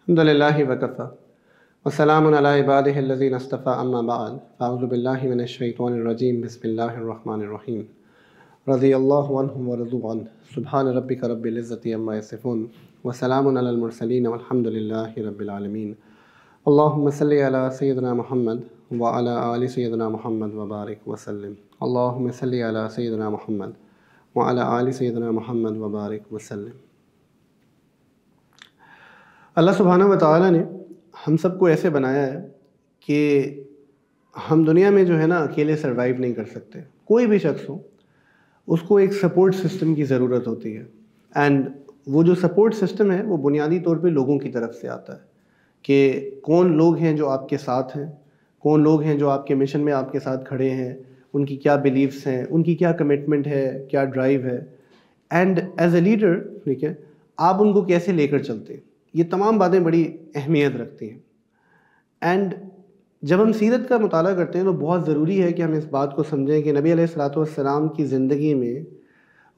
الحمدللہ وکفی وسلام علی عبادہ الذین اصطفی اما بعد اعوذ باللہ من الشیطان الرجیم بسم اللہ الرحمن الرحیم رضی اللہ عنہم ورضوا عنہ سبحان ربک رب العزۃ عما یصفون وسلام علی المرسلین والحمدللہ رب العالمین اللہم صلی علی سیدنا محمد وعلی آل سیدنا محمد وبارک وسلم اللہم صلی علی سیدنا محمد وعلی آل سیدنا محمد وبارک وسلم۔ اللہ سبحانہ و تعالیٰ نے ہم سب کو ایسے بنایا ہے کہ ہم دنیا میں جو ہے نا اکیلے سروائیو نہیں کر سکتے۔ کوئی بھی شخص ہو اس کو ایک سپورٹ سسٹم کی ضرورت ہوتی ہے، اینڈ وہ جو سپورٹ سسٹم ہے وہ بنیادی طور پہ لوگوں کی طرف سے آتا ہے کہ کون لوگ ہیں جو آپ کے ساتھ ہیں، کون لوگ ہیں جو آپ کے مشن میں آپ کے ساتھ کھڑے ہیں، ان کی کیا بلیفس ہیں، ان کی کیا کمٹمنٹ ہے، کیا ڈرائیو ہے، اینڈ ایز اے لیڈر ٹھیک ہے آپ ان کو کیسے لے کر چلتے ہیں۔ یہ تمام باتیں بڑی اہمیت رکھتی ہیں، اینڈ جب ہم سیرت کا مطالعہ کرتے ہیں تو بہت ضروری ہے کہ ہم اس بات کو سمجھیں کہ نبی علیہ الصلوۃ والسلام کی زندگی میں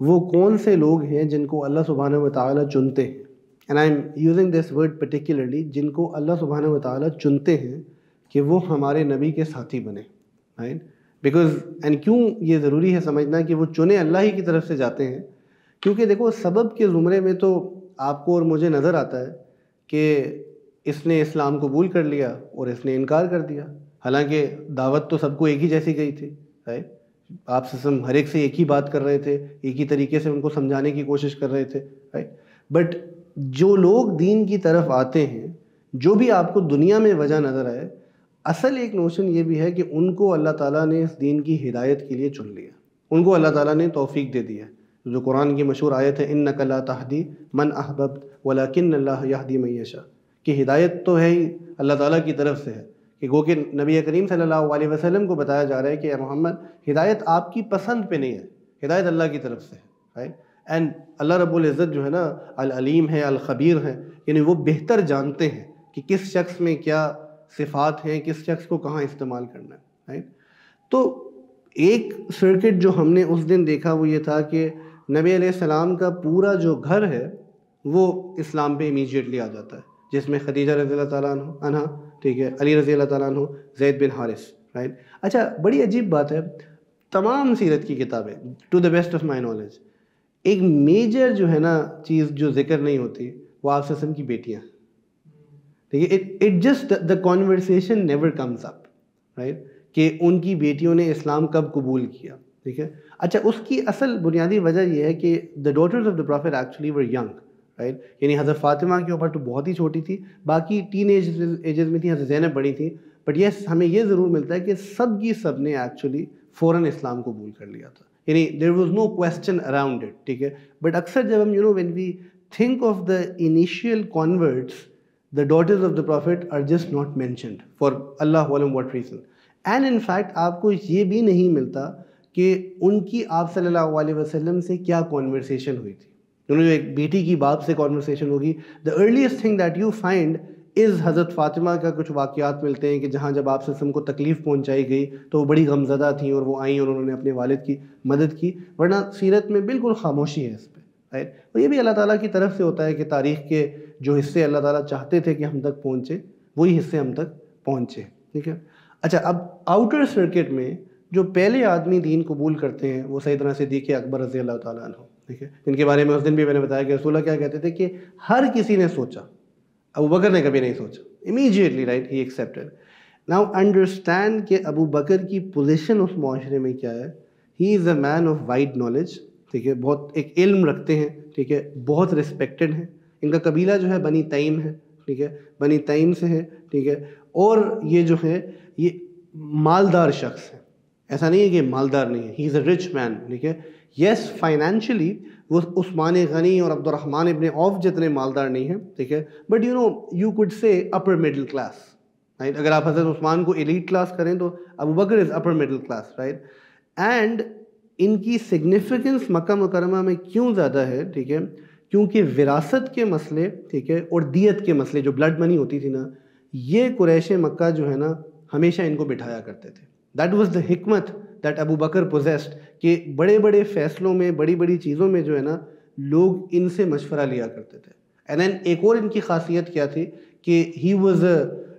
وہ کون سے لوگ ہیں جن کو اللہ سبحانہ و تعالیٰ چنتے ہیں، and I am using this word particularly, جن کو اللہ سبحانہ و تعالیٰ چنتے ہیں کہ وہ ہمارے نبی کے ساتھی بنے، رائٹ؟ بیکاز اینڈ کیوں یہ ضروری ہے سمجھنا کہ وہ چنے اللہ ہی کی طرف سے جاتے ہیں، کیونکہ دیکھو سبب کے زمرے میں تو آپ کو اور مجھے نظر آتا ہے کہ اس نے اسلام قبول کر لیا اور اس نے انکار کر دیا، حالانکہ دعوت تو سب کو ایک ہی جیسی گئی تھی، رائٹ؟ آپ سے ہر ایک سے ایک ہی بات کر رہے تھے، ایک ہی طریقے سے ان کو سمجھانے کی کوشش کر رہے تھے، رائٹ؟ بٹ جو لوگ دین کی طرف آتے ہیں، جو بھی آپ کو دنیا میں وجہ نظر آئے، اصل ایک نوشن یہ بھی ہے کہ ان کو اللہ تعالیٰ نے اس دین کی ہدایت کے لیے چن لیا، ان کو اللہ تعالیٰ نے توفیق دے دی ہے۔ جو قرآن کی مشہور آیت ہے اِنَّکَ لَا تَهْدِی مَنْ أَحْبَبْتَ وَلَکِنَّ اللَّهَ يَهْدِی مَن یشاء، کہ ہدایت تو ہے ہی اللہ تعالیٰ کی طرف سے ہے، کہ گو کہ نبی کریم صلی اللہ علیہ وسلم کو بتایا جا رہا ہے کہ اے محمد ہدایت آپ کی پسند پہ نہیں ہے، ہدایت اللہ کی طرف سے ہے، رائٹ؟ اینڈ اللہ رب العزت جو ہے نا العلیم ہے، الخبیر ہے، یعنی وہ بہتر جانتے ہیں کہ کس شخص میں کیا صفات ہیں، کس شخص کو کہاں استعمال کرنا ہے، رائٹ؟ تو ایک سرکٹ جو ہم نے اس دن دیکھا وہ یہ تھا کہ نبی علیہ السلام کا پورا جو گھر ہے وہ اسلام پہ امیجیٹلی آ جاتا ہے، جس میں خدیجہ رضی اللہ تعالیٰ عنہ ٹھیک ہے، علی رضی اللہ تعالیٰ عنہ، زید بن حارث، رائٹ؟ اچھا بڑی عجیب بات ہے، تمام سیرت کی کتابیں to the best of my knowledge ایک میجر جو ہے نا چیز جو ذکر نہیں ہوتی وہ آپ وسلم کی بیٹیاں، ٹھیک ہے، it just the conversation never comes up, right? کہ ان کی بیٹیوں نے اسلام کب قبول کیا، ٹھیک ہے۔ اچھا اس کی اصل بنیادی وجہ یہ ہے کہ the daughters of the prophet actually were young, right? یعنی حضرت فاطمہ کے اوپر تو بہت ہی چھوٹی تھی، باقی ٹین ایجز میں تھی، حضرت زینب بڑی تھی، بٹ یس ہمیں یہ ضرور ملتا ہے کہ سب کی سب نے ایکچولی فوراً اسلام قبول کر لیا تھا، یعنی there was no question around it, ٹھیک ہے۔ بٹ اکثر جب ہم when we think of the initial converts, the daughters of the prophet are just not mentioned for Allah alam what reason, and in fact آپ کو یہ بھی نہیں ملتا کہ ان کی آپ صلی اللہ علیہ وسلم سے کیا کانورسیشن ہوئی تھی، انہوں نے ایک بیٹی کی باپ سے کانورسیشن ہوگی۔ the earliest thing that you find is حضرت فاطمہ کا کچھ واقعات ملتے ہیں کہ جہاں جب آپ صلی اللہ علیہ وسلم کو تکلیف پہنچائی گئی تو وہ بڑی غمزدہ تھیں اور وہ آئیں اور انہوں نے اپنے والد کی مدد کی، ورنہ سیرت میں بالکل خاموشی ہے اس پہ، رائٹ؟ اور یہ بھی اللہ تعالیٰ کی طرف سے ہوتا ہے کہ تاریخ کے جو حصے اللہ تعالیٰ چاہتے تھے کہ ہم تک پہنچے وہی حصے ہم تک پہنچے، ٹھیک ہے۔ اچھا اب آؤٹر سرکٹ میں جو پہلے آدمی دین قبول کرتے ہیں وہ سیدنا صدیق اکبر رضی اللہ تعالیٰ عنہ، ٹھیک ہے، جن کے بارے میں اس دن بھی میں نے بتایا کہ رسول اللہ کیا کہتے تھے کہ ہر کسی نے سوچا، ابو بکر نے کبھی نہیں سوچا، امیجیٹلی رائٹ ہی ایکسیپٹڈ۔ ناؤ انڈرسٹینڈ کہ ابو بکر کی پوزیشن اس معاشرے میں کیا ہے، ہی از اے مین آف وائڈ نالج، ٹھیک ہے، بہت ایک علم رکھتے ہیں، ٹھیک ہے، بہت رسپیکٹڈ ہیں، ان کا قبیلہ جو ہے بنی تیم ہے، ٹھیک ہے، بنی تیم سے ہے، ٹھیک ہے، اور یہ جو ہے یہ مالدار شخص ہے، ایسا نہیں ہے کہ مالدار نہیں ہے، ہی از اے رچ مین، ٹھیک ہے۔ یس فائنینشلی وہ عثمان غنی اور عبد الرحمن ابن عوف جتنے مالدار نہیں ہیں، ٹھیک ہے، بٹ یو کوڈ سے اپر مڈل کلاس، رائٹ؟ اگر آپ حضرت عثمان کو ایلیٹ کلاس کریں تو Abu Bakr is upper middle class, right? And ان کی سگنیفیکنس مکہ مکرمہ میں کیوں زیادہ ہے، ٹھیک ہے، کیونکہ وراثت کے مسئلے، ٹھیک ہے، اور دیت کے مسئلے جو بلڈ منی ہوتی تھی نا، یہ قریش مکہ جو ہے نا ہمیشہ ان کو بٹھایا کرتے تھے۔ دیٹ واز دا حکمت دیٹ ابو بکر پوزیسڈ، کہ بڑے بڑے فیصلوں میں، بڑی بڑی چیزوں میں جو ہے نا لوگ ان سے مشورہ لیا کرتے تھے، اینڈ دین ایک اور ان کی خاصیت کیا تھی کہ he was a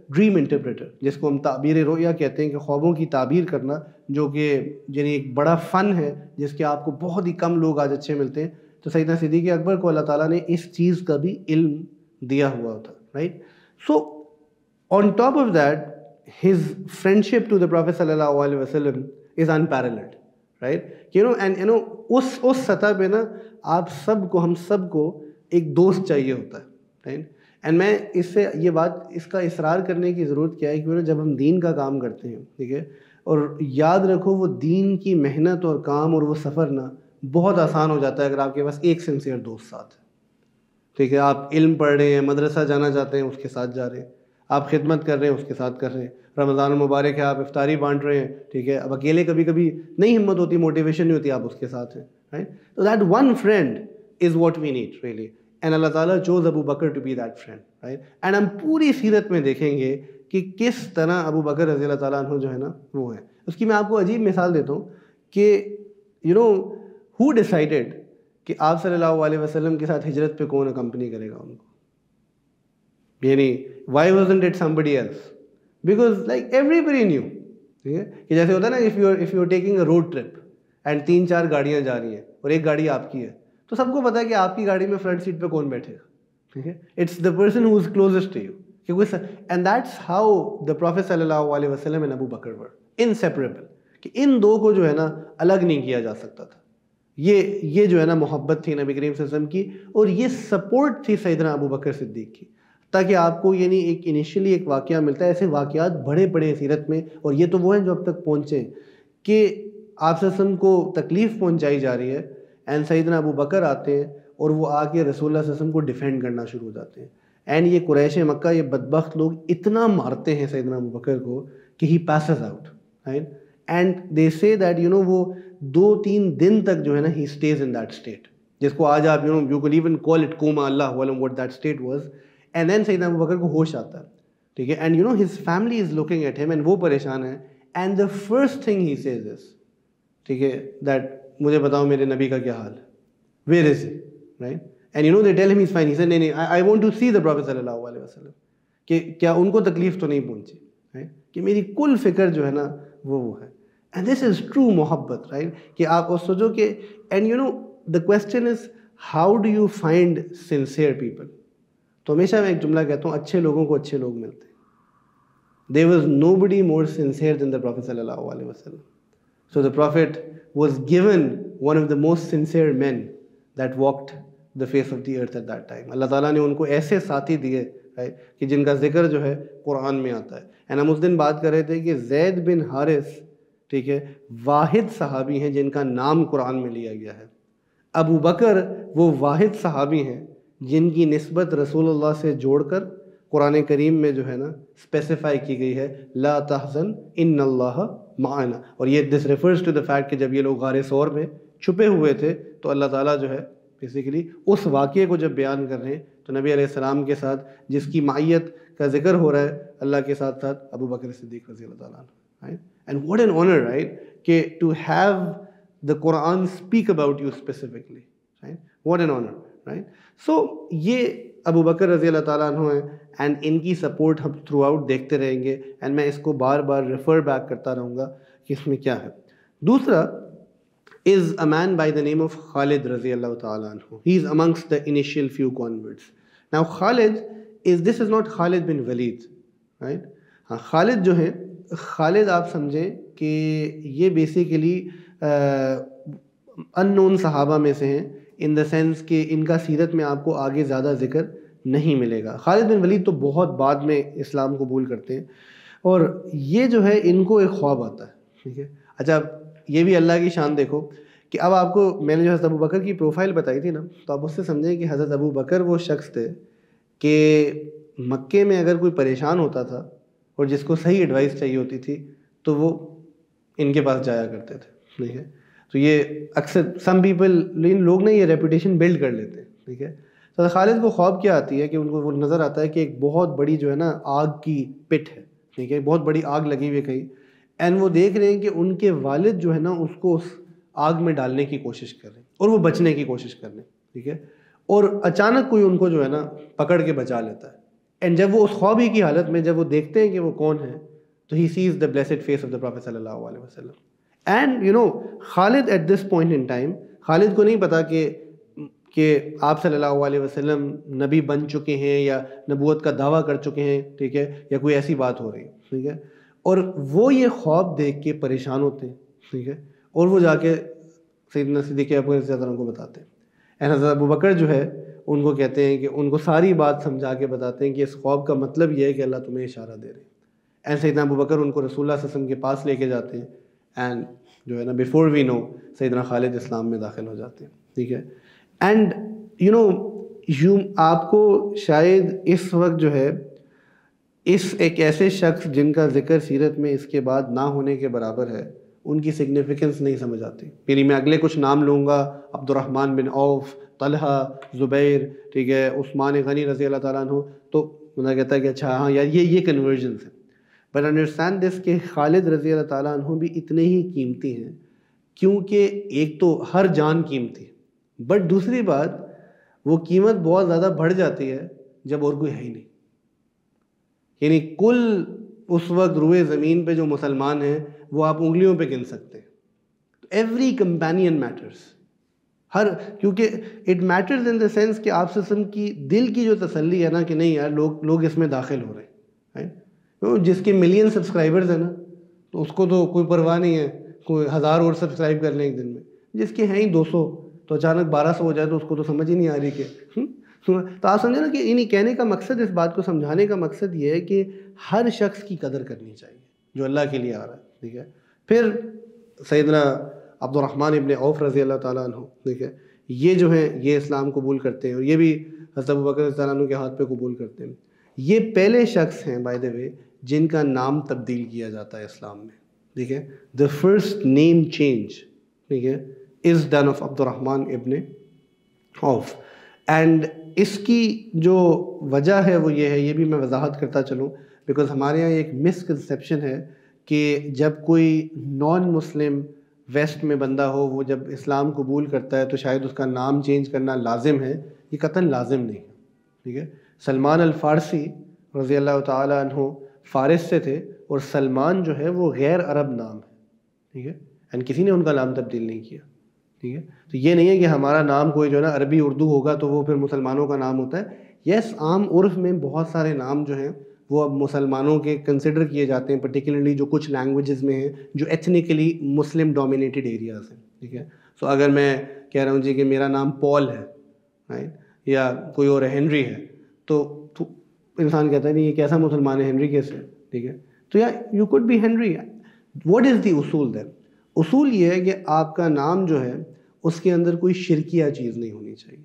dream interpreter, جس کو ہم تعبیر رؤیا کہتے ہیں کہ خوابوں کی تعبیر کرنا، جو کہ یعنی ایک بڑا فن ہے جس کے آپ کو بہت ہی کم لوگ آج اچھے ملتے ہیں. تو سیدنا صدیق اکبر کو اللہ تعالیٰ نے اس چیز کا بھی علم دیا ہوا تھا، right. So on top of that his friendship to the Prophet sallallahu alaihi wasallam is unparalleled, right. And اس سطح پہ نا آپ سب کو، ہم سب کو ایک دوست چاہیے ہوتا ہے، right. اینڈ میں اس سے یہ بات، اس کا اصرار کرنے کی ضرورت کیا ہے کہ جب ہم دین کا کام کرتے ہیں، ٹھیک ہے، اور یاد رکھو وہ دین کی محنت اور کام اور وہ سفر نا بہت آسان ہو جاتا ہے اگر آپ کے پاس ایک سنسیئر دوست ساتھ ہے، ٹھیک ہے. آپ علم پڑھ رہے ہیں، مدرسہ جانا چاہتے ہیں، اس کے ساتھ جا رہے ہیں. آپ خدمت کر رہے ہیں، اس کے ساتھ کر رہے ہیں. رمضان المبارک ہے، آپ افطاری بانٹ رہے ہیں، ٹھیک ہے. اب اکیلے کبھی کبھی نہیں ہمت ہوتی، موٹیویشن نہیں ہوتی، آپ اس کے ساتھ ہیں، right. So that one friend is what we need really. And اللہ تعالیٰ chose Abu Bakr to be that friend, right. And ہم پوری سیرت میں دیکھیں گے کہ کس طرح ابو بکر رضی اللہ تعالیٰ عنہ جو ہے نا وہ ہے. اس کی میں آپ کو عجیب مثال دیتا ہوں کہ who decided کہ آپ صلی اللہ علیہ وسلم کے ساتھ ہجرت پہ کون اکمپنی کرے گا ان کو. یعنی why wasn't it somebody else? Because like everybody knew, ٹھیک ہے، کہ جیسے ہوتا ہے نا if you are taking a road trip and 3-4 گاڑیاں جا رہی ہیں اور ایک گاڑی آپ کی ہے، تو سب کو پتا ہے کہ آپ کی گاڑی میں فرنٹ سیٹ پہ کون بیٹھے گا، ٹھیک ہے. It's the person who is closest to you. And that's how the prophet صلی اللہ علیہ وسلم and above Bakr were inseparable, کہ ان دو کو جو ہے نا الگ نہیں کیا جا سکتا تھا. یہ جو ہے نا محبت تھی نبی کریم صلی اللہ علیہ وسلم کی، اور یہ سپورٹ تھی سیدنا ابو بکر صدیق کی، تاکہ آپ کو یعنی ایک انیشلی ایک واقعہ ملتا ہے. ایسے واقعات بڑے بڑے سیرت میں، اور یہ تو وہ ہیں جو اب تک پہنچے کہ آپ صلی اللہ علیہ وسلم کو تکلیف پہنچائی جا رہی ہے، اینڈ سیدنا ابو بکر آتے ہیں اور وہ آ کے رسول اللہ صلی اللہ علیہ وسلم کو ڈیفینڈ کرنا شروع ہو جاتے ہیں. اینڈ یہ قریش مکہ، یہ بدبخت لوگ اتنا مارتے ہیں سیدنا ابو بکر کو کہ he passes out, right. And they say that وہ 2-3 دن تک جو ہے نا he stays in that state, جس کو آج آپ you can even call it coma, اللہ علم what that state was. And then سیدنا ابو بکر کو ہوش آتا ہے، ٹھیک ہے. And his family is looking at him, and وہ پریشان ہے. And the first thing he says is, ٹھیک ہے، دیٹ مجھے بتاؤ میرے نبی کا کیا حال ہے، where is he, right. And they tell him he's fine. He said نہیں I want to see the Prophet صلی اللہ علیہ وسلم، کہ کیا ان کو تکلیف تو نہیں پہنچی، رائٹ، کہ میری کل فکر جو ہے نا وہ ہے. اینڈ دس از ٹرو محبت، رائٹ. کہ آپ سوچو کہ and the question is how do you find sincere people. تو ہمیشہ میں ایک جملہ کہتا ہوں، اچھے لوگوں کو اچھے لوگ ملتے ہیں. There was nobody more sincere than the Prophet صلی اللہ علیہ وسلم. So the Prophet was given one of the most sincere men that walked the face of the earth at that time. اللہ تعالیٰ نے ان کو ایسے ساتھی دیے، right, کہ جن کا ذکر جو ہے قرآن میں آتا ہے. And ہم اس دن بات کر رہے تھے کہ زید بن حارث، ٹھیک ہے، واحد صحابی ہیں جن کا نام قرآن میں لیا گیا ہے. ابو بکر وہ واحد صحابی ہیں جن کی نسبت رسول اللہ سے جوڑ کر قرآن کریم میں جو ہے نا اسپیسیفائی کی گئی ہے، لا تحزن ان اللہ معنا. اور یہ this refers to the fact کہ جب یہ لوگ غار ثور میں چھپے ہوئے تھے تو اللہ تعالیٰ جو ہے بیسیکلی اس واقعے کو جب بیان کر رہے ہیں تو نبی علیہ السلام کے ساتھ جس کی معیت کا ذکر ہو رہا ہے اللہ کے ساتھ ساتھ ابو بکر صدیق رضی اللہ تعالیٰ عنہ. And what an honour, right, کہ to have the Quran speak about you specifically, right, what an honour, right. So یہ ابو بکر رضی اللہ تعالیٰ عنہ ہیں، اینڈ ان کی سپورٹ ہم تھرو آؤٹ دیکھتے رہیں گے. اینڈ میں اس کو بار بار ریفر بیک کرتا رہوں گا کہ اس میں کیا ہے. دوسرا is a man by the name of Khalid رضی اللہ تعالیٰ عنہ. He is amongst the initial few converts. Now Khalid this is not Khalid bin Walid, right. ہاں، خالد جو ہے، خالد آپ سمجھیں کہ یہ بیسیکلی unknown صحابہ میں سے ہیں، ان دا سینس کہ ان کا سیرت میں آپ کو آگے زیادہ ذکر نہیں ملے گا. خالد بن ولید تو بہت بعد میں اسلام قبول کرتے ہیں، اور یہ جو ہے ان کو ایک خواب آتا ہے، ٹھیک ہے. اچھا، یہ بھی اللہ کی شان دیکھو کہ اب آپ کو میں نے جو حضرت ابو بکر کی پروفائل بتائی تھی نا، تو آپ اس سے سمجھیں کہ حضرت ابو بکر وہ شخص تھے کہ مکے میں اگر کوئی پریشان ہوتا تھا اور جس کو صحیح ایڈوائس چاہیے ہوتی تھی تو وہ ان کے پاس جایا کرتے تھے، ٹھیک ہے. تو یہ اکثر سم پیپل لوگ نے یہ ریپوٹیشن بلڈ کر لیتے ہیں، ٹھیک ہے. تو خالد کو خواب کیا آتی ہے کہ ان کو وہ نظر آتا ہے کہ ایک بہت بڑی جو ہے نا آگ کی پٹ ہے، ٹھیک ہے، بہت بڑی آگ لگی ہوئی ہے کہیں، اینڈ وہ دیکھ رہے ہیں کہ ان کے والد جو ہے نا اس کو اس آگ میں ڈالنے کی کوشش کر رہے ہیں اور وہ بچنے کی کوشش کر رہے ہیں، ٹھیک ہے. اور اچانک کوئی ان کو جو ہے نا پکڑ کے بچا لیتا ہے. اینڈ جب وہ اس خواب ہی کی حالت میں جب وہ دیکھتے ہیں کہ وہ کون ہے, تو he says the blessed face of the prophet صلی اللہ علیہ وسلم. And you know Khalid at this point in time, Khalid کو نہیں پتا کہ آپ صلی اللہ علیہ وسلم نبی بن چکے ہیں یا نبوت کا دعویٰ کر چکے ہیں, ٹھیک ہے, یا کوئی ایسی بات ہو رہی ہے, ٹھیک ہے. اور وہ یہ خواب دیکھ کے پریشان ہوتے ہیں, ٹھیک ہے, اور وہ جا کے سیدنا صدیق اکبر رضی اللہ عنہ کو بتاتے ہیں. اینڈ حضرت ابوبکر جو ہے ان کو کہتے ہیں کہ ان کو ساری بات سمجھا کے بتاتے ہیں کہ اس خواب کا مطلب یہ ہے کہ اللہ تمہیں اشارہ دے رہے ہیں. اینڈ سیدنا ابوبکر ان کو رسول اللہ صلی اللہ علیہ وسلم کے پاس لے کے جاتے ہیں, اینڈ جو ہے نا بیفور وی نو سیدنا خالد اسلام میں داخل ہو جاتے ہیں, ٹھیک ہے. اینڈ یو نو آپ کو شاید اس وقت جو ہے اس ایک ایسے شخص جن کا ذکر سیرت میں اس کے بعد نہ ہونے کے برابر ہے, ان کی سگنیفیکنس نہیں سمجھ آتی. یعنی میں اگلے کچھ نام لوں گا, عبد الرحمن بن عوف, طلحہ, زبیر, ٹھیک ہے, عثمان غنی رضی اللہ تعالیٰ عنہ, تو بندہ کہتا ہے کہ اچھا ہاں یار یہ کنورژنس ہیں. بٹ انڈرسٹینڈ دس کہ خالد رضی اللہ تعالیٰ عنہ بھی اتنے ہی قیمتی ہیں, کیونکہ ایک تو ہر جان قیمتی ہے, بٹ دوسری بات وہ قیمت بہت زیادہ بڑھ جاتی ہے جب اور کوئی ہے ہی نہیں. یعنی کل اس وقت روئے زمین پہ جو مسلمان ہیں وہ آپ انگلیوں پہ گن سکتے ہیں. ایوری کمپینین میٹرس, کیونکہ it matters in the sense کہ آپ سے کی دل کی جو تسلی ہے نا کہ نہیں یار لوگ اس میں داخل ہو رہے ہیں. جس کے ملین سبسکرائبرز ہیں نا تو اس کو تو کوئی پرواہ نہیں ہے, کوئی 1000 اور سبسکرائب کر لیں ایک دن میں. جس کے ہیں ہی 200 تو اچانک 1200 ہو جائے تو اس کو تو سمجھ ہی نہیں آ رہی کہ تو آپ سمجھے نا کہ انہیں کہنے کا مقصد, اس بات کو سمجھانے کا مقصد یہ ہے کہ ہر شخص کی قدر کرنی چاہیے جو اللہ کے لیے آ رہا ہے, ٹھیک ہے. پھر سیدنا عبد الرحمن ابن عوف رضی اللہ تعالیٰ عنہ, ٹھیک ہے, یہ جو ہیں یہ اسلام قبول کرتے ہیں, اور یہ بھی حضرت ابوبکر رضی اللہ عنہ کے ہاتھ پہ قبول کرتے ہیں. یہ پہلے شخص ہیں بائی دا وے جن کا نام تبدیل کیا جاتا ہے اسلام میں, ٹھیک ہے. دا فرسٹ نیم چینج, ٹھیک ہے, از ڈن آف عبد الرحمن ابن عوف. اینڈ اس کی جو وجہ ہے وہ یہ ہے, یہ بھی میں وضاحت کرتا چلوں, بیکاز ہمارے یہاں ایک مسکنسیپشن ہے کہ جب کوئی نان مسلم ویسٹ میں بندہ ہو وہ جب اسلام قبول کرتا ہے تو شاید اس کا نام چینج کرنا لازم ہے. یہ قطعاً لازم نہیں ہے, ٹھیک ہے. سلمان الفارسی رضی اللہ تعالیٰ عنہ فارس سے تھے, اور سلمان جو ہے وہ غیر عرب نام ہے, ٹھیک ہے, اینڈ کسی نے ان کا نام تبدیل نہیں کیا, ٹھیک ہے. تو یہ نہیں ہے کہ ہمارا نام کوئی جو ہے نا عربی اردو ہوگا تو وہ پھر مسلمانوں کا نام ہوتا ہے. یس, عام عرف میں بہت سارے نام جو ہیں وہ اب مسلمانوں کے کنسیڈر کیے جاتے ہیں, پرٹیکولرلی جو کچھ لینگویجز میں ہیں جو ایتھنیکلی مسلم ڈومینیٹڈ ایریاز ہیں, ٹھیک ہے. سو اگر میں کہہ رہا ہوں جی کہ میرا نام پال ہے, رائٹ, یا کوئی اور ہنری ہے, تو انسان کہتا ہے نہیں یہ کیسا مسلمان ہے, ہنری کیسے, ٹھیک ہے. تو یا you could be Henry. What is the اصول دین؟ اصول یہ ہے کہ آپ کا نام جو ہے اس کے اندر کوئی شرکیہ چیز نہیں ہونی چاہیے,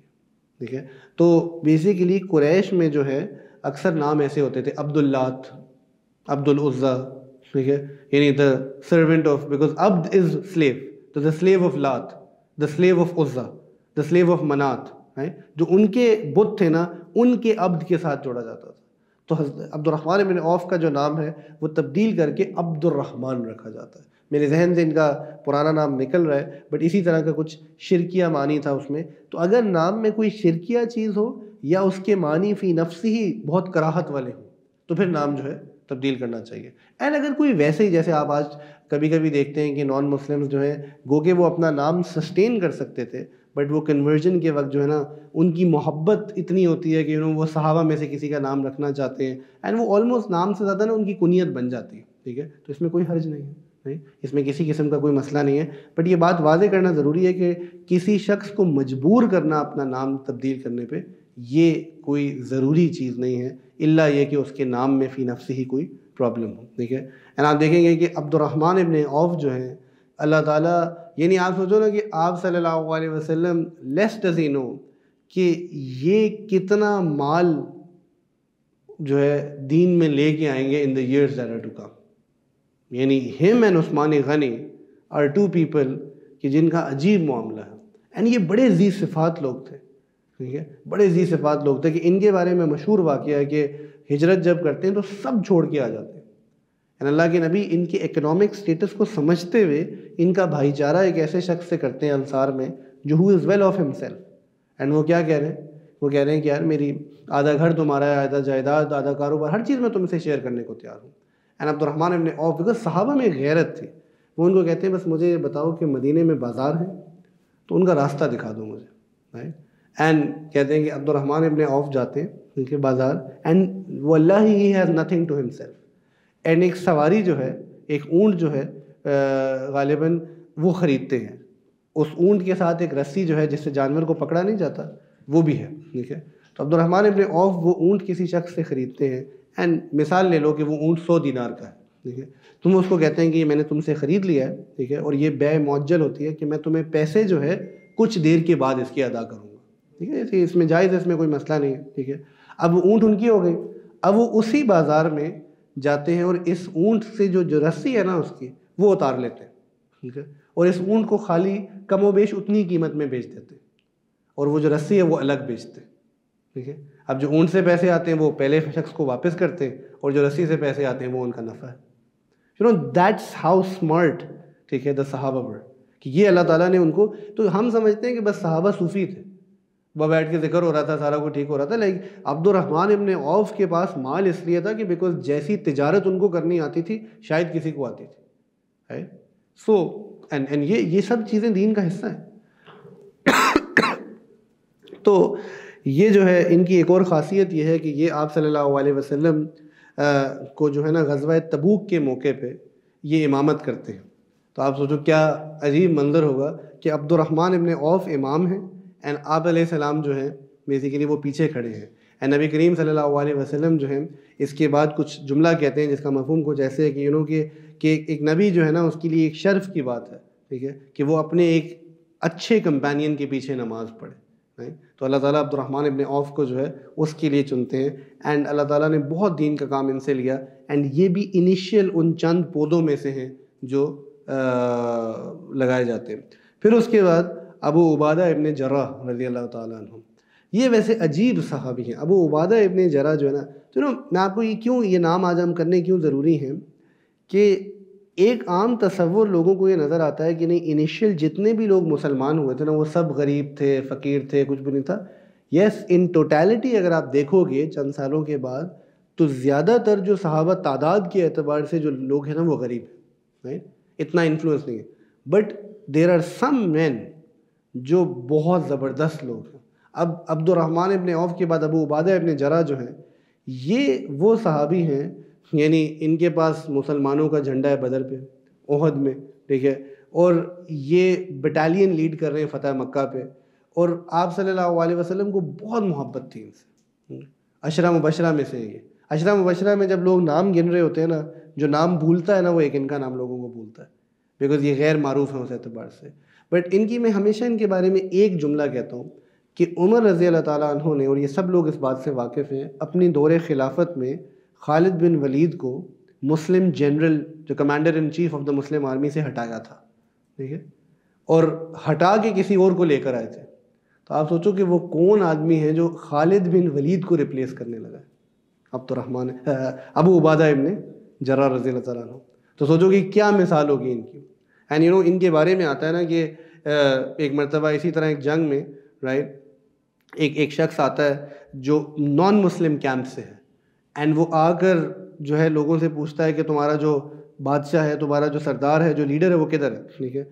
ٹھیک ہے. تو بیسیکلی قریش میں جو ہے اکثر نام ایسے ہوتے تھے, عبد اللات, عبد العزا, ٹھیک ہے, یعنی دا servant of, because Abdul is sleeve, تو دا سلیو آف لات, دا سلیو آف عزا, دا سلیو آف منات, جو ان کے بت تھے نا ان کے عبد کے ساتھ جوڑا جاتا تھا. تو عبد الرحمن بن عوف کا جو نام ہے وہ تبدیل کر کے عبد الرحمن رکھا جاتا ہے. میرے ذہن سے ان کا پرانا نام نکل رہا ہے, بٹ اسی طرح کا کچھ شرکیہ معنی تھا اس میں. تو اگر نام میں کوئی شرکیہ چیز ہو یا اس کے معنی فی نفس ہی بہت کراہت والے ہوں تو پھر نام جو ہے تبدیل کرنا چاہیے. اینڈ اگر کوئی ویسے ہی, جیسے آپ آج کبھی کبھی دیکھتے ہیں کہ نان مسلمز جو ہیں گو کہ وہ اپنا نام سسٹین کر سکتے تھے, بٹ وہ کنورژن کے وقت جو ہے نا ان کی محبت اتنی ہوتی ہے کہ وہ صحابہ میں سے کسی کا نام رکھنا چاہتے ہیں, اینڈ وہ آلموسٹ نام سے زیادہ نا ان کی کنیت بن جاتی ہے, ٹھیک ہے. تو اس میں کوئی حرج نہیں ہے, اس میں کسی قسم کا کوئی مسئلہ نہیں ہے. بٹ یہ بات واضح کرنا ضروری ہے کہ کسی شخص کو مجبور کرنا اپنا نام تبدیل کرنے پہ یہ کوئی ضروری چیز نہیں ہے, الا یہ کہ اس کے نام میں فی نفس ہی کوئی پرابلم ہو, ٹھیک ہے. اینڈ آپ دیکھیں گے کہ عبد الرحمن ابن عوف جو ہیں اللہ تعالیٰ, یعنی آپ سوچو نا کہ آپ صلی اللہ علیہ وسلم لیس ڈز ہی نو کہ یہ کتنا مال جو ہے دین میں لے کے آئیں گے in the years that are to come. یعنی ہم and Usman Ghani are two people کہ جن کا عجیب معاملہ ہے, اینڈ یہ بڑے ذی صفات لوگ تھے, ٹھیک ہے, بڑے ذی صفات لوگ تھے کہ ان کے بارے میں مشہور واقعہ ہے کہ ہجرت جب کرتے ہیں تو سب چھوڑ کے آ جاتے ہیں. اینڈ اللہ کے نبی ان کے اکنامک سٹیٹس کو سمجھتے ہوئے ان کا بھائی چارہ ایک ایسے شخص سے کرتے ہیں انصار میں جو ہو از ویل آف ہم سیلف, اینڈ وہ کیا کہہ رہے ہیں وہ کہہ رہے ہیں کہ یار میری آدھا گھر تمہارا ہے، آدھا جائیداد، آدھا کاروبار، ہر چیز میں تم سے شیئر کرنے کو تیار ہوں. اینڈ عبد الرحمن ابن عوف، بیکاز صحابہ میں غیرت تھی، وہ ان کو کہتے ہیں بس مجھے یہ بتاؤ کہ مدینے میں بازار ہے تو ان کا راستہ دکھا دو مجھے، رائٹ. اینڈ کہتے ہیں کہ عبد الرحمن ابن عوف جاتے ہیں ان کے بازار، اینڈ واللہ he has nothing to himself. And ایک سواری جو ہے، ایک اونٹ جو ہے غالباً وہ خریدتے ہیں. اس اونٹ کے ساتھ ایک رسی جو ہے جس سے جانور کو پکڑا نہیں جاتا وہ بھی ہے، ٹھیک ہے. تو عبد الرحمن ابن عوف وہ اونٹ کسی شخص سے خریدتے ہیں، اینڈ مثال لے لو کہ وہ اونٹ 100 دینار کا ہے، ٹھیک ہے. تم اس کو کہتے ہیں کہ یہ میں نے تم سے خرید لیا ہے، ٹھیک ہے، اور یہ بیع معجل ہوتی ہے کہ میں تمہیں پیسے جو ہے کچھ دیر کے بعد اس کی ادا کروں گا، ٹھیک ہے، اس میں جائز ہے، اس میں کوئی مسئلہ نہیں ہے، ٹھیک ہے. اب وہ اونٹ ان کی ہو گئی. اب وہ اسی بازار میں جاتے ہیں اور اس اونٹ سے جو رسی ہے نا اس کی وہ اتار لیتے ہیں، ٹھیک ہے، اور اس اونٹ کو خالی کم و بیش اتنی قیمت میں بیچ دیتے ہیں، اور وہ جو رسی ہے وہ الگ بیچتے ہیں، ٹھیک ہے. اب جو اونٹ سے پیسے آتے ہیں وہ پہلے شخص کو واپس کرتے ہیں، اور جو رسی سے پیسے آتے ہیں وہ ان کا نفع ہے. You know that's how smart, ٹھیک ہے، دا صحابہ ور، کہ یہ اللہ تعالیٰ نے ان کو. تو ہم سمجھتے ہیں کہ بس صحابہ صوفی تھے، وہ بیٹھ کے ذکر ہو رہا تھا، سارا کچھ ٹھیک ہو رہا تھا. لیکن عبد الرحمن ابن عوف کے پاس مال اس لیے تھا کہ بیکاز جیسی تجارت ان کو کرنی آتی تھی شاید کسی کو آتی تھی. سو اینڈ یہ سب چیزیں دین کا حصہ ہیں. تو یہ جو ہے ان کی ایک اور خاصیت یہ ہے کہ یہ آپ صلی اللہ علیہ وسلم کو جو ہے نا غزوہ تبوک کے موقع پہ یہ امامت کرتے ہیں. تو آپ سوچو کیا عجیب منظر ہوگا کہ عبد الرحمن ابن عوف امام ہیں، اینڈ آپ علیہ السلام جو ہیں بیسیکلی وہ پیچھے کھڑے ہیں. اینڈ نبی کریم صلی اللہ علیہ وسلم جو ہیں اس کے بعد کچھ جملہ کہتے ہیں جس کا مفہوم کچھ ایسے ہے کہ ایک نبی جو ہے نا اس کے لیے ایک شرف کی بات ہے، ٹھیک ہے، کہ وہ اپنے ایک اچھے کمپینین کے پیچھے نماز پڑھے. تو اللہ تعالیٰ عبد الرحمن ابن عوف کو جو ہے اس کے لیے چنتے ہیں. اینڈ اللہ تعالیٰ نے بہت دین کا کام ان سے لیا، اینڈ یہ بھی انیشیل ان چند پودوں میں سے ہیں جو لگائے جاتے ہیں. پھر اس کے بعد ابو عبادہ ابن جراح رضی اللہ تعالیٰ عنہ، یہ ویسے عجیب صحابی ہیں. ابو عبادہ ابن جراح جو ہے نا، تو میں آپ کو یہ نام آج ہم کرنے کیوں ضروری ہیں کہ ایک عام تصور لوگوں کو یہ نظر آتا ہے کہ نہیں انیشیل جتنے بھی لوگ مسلمان ہوئے تھے نا وہ سب غریب تھے، فقیر تھے، کچھ بھی نہیں تھا. یس، ان ٹوٹیلٹی اگر آپ دیکھو گے چند سالوں کے بعد تو زیادہ تر جو صحابہ تعداد کے اعتبار سے جو لوگ ہیں نا وہ غریب ہیں، رائٹ، اتنا انفلوئنس نہیں ہے. بٹ دیر آر سم مین جو بہت زبردست لوگ ہیں. اب عبد الرحمن ابن عوف کے بعد ابو عبادہ ابن جراح جو ہیں یہ وہ صحابی ہیں، یعنی ان کے پاس مسلمانوں کا جھنڈا ہے بدر پہ، احد میں، ٹھیک ہے، اور یہ بٹالین لیڈ کر رہے ہیں فتح مکہ پہ، اور آپ صلی اللہ علیہ وسلم کو بہت محبت تھی ان سے. عشرہ مبشرہ میں سے یہ عشرہ مبشرہ میں جب لوگ نام گن رہے ہوتے ہیں نا، جو نام بھولتا ہے نا وہ ایک ان کا نام لوگوں کو بھولتا ہے، بیکاز یہ غیر معروف ہیں اس اعتبار سے. بٹ ان کی میں ہمیشہ ان کے بارے میں ایک جملہ کہتا ہوں کہ عمر رضی اللہ تعالیٰ عنہ نے، اور یہ سب لوگ اس بات سے واقف ہیں، اپنی دور خلافت میں خالد بن ولید کو مسلم جنرل جو commander in chief of the Muslim army سے ہٹایا تھا، ٹھیک ہے، اور ہٹا کے کسی اور کو لے کر آئے تھے. تو آپ سوچو کہ وہ کون آدمی ہے جو خالد بن ولید کو ریپلیس کرنے لگا ہے، ابو عبادہ ابن جراح رضی اللہ تعالیٰ عنہ. تو سوچو کہ کیا مثال ہوگی ان کی. اینڈ ان کے بارے میں آتا ہے نا کہ ایک مرتبہ اسی طرح ایک جنگ میں، رائٹ، ایک شخص آتا ہے جو نان مسلم کیمپ سے ہے، اینڈ وہ آ کر جو ہے لوگوں سے پوچھتا ہے کہ تمہارا جو بادشاہ ہے، تمہارا جو سردار ہے، جو لیڈر ہے وہ کدھر ہے، ٹھیک ہے.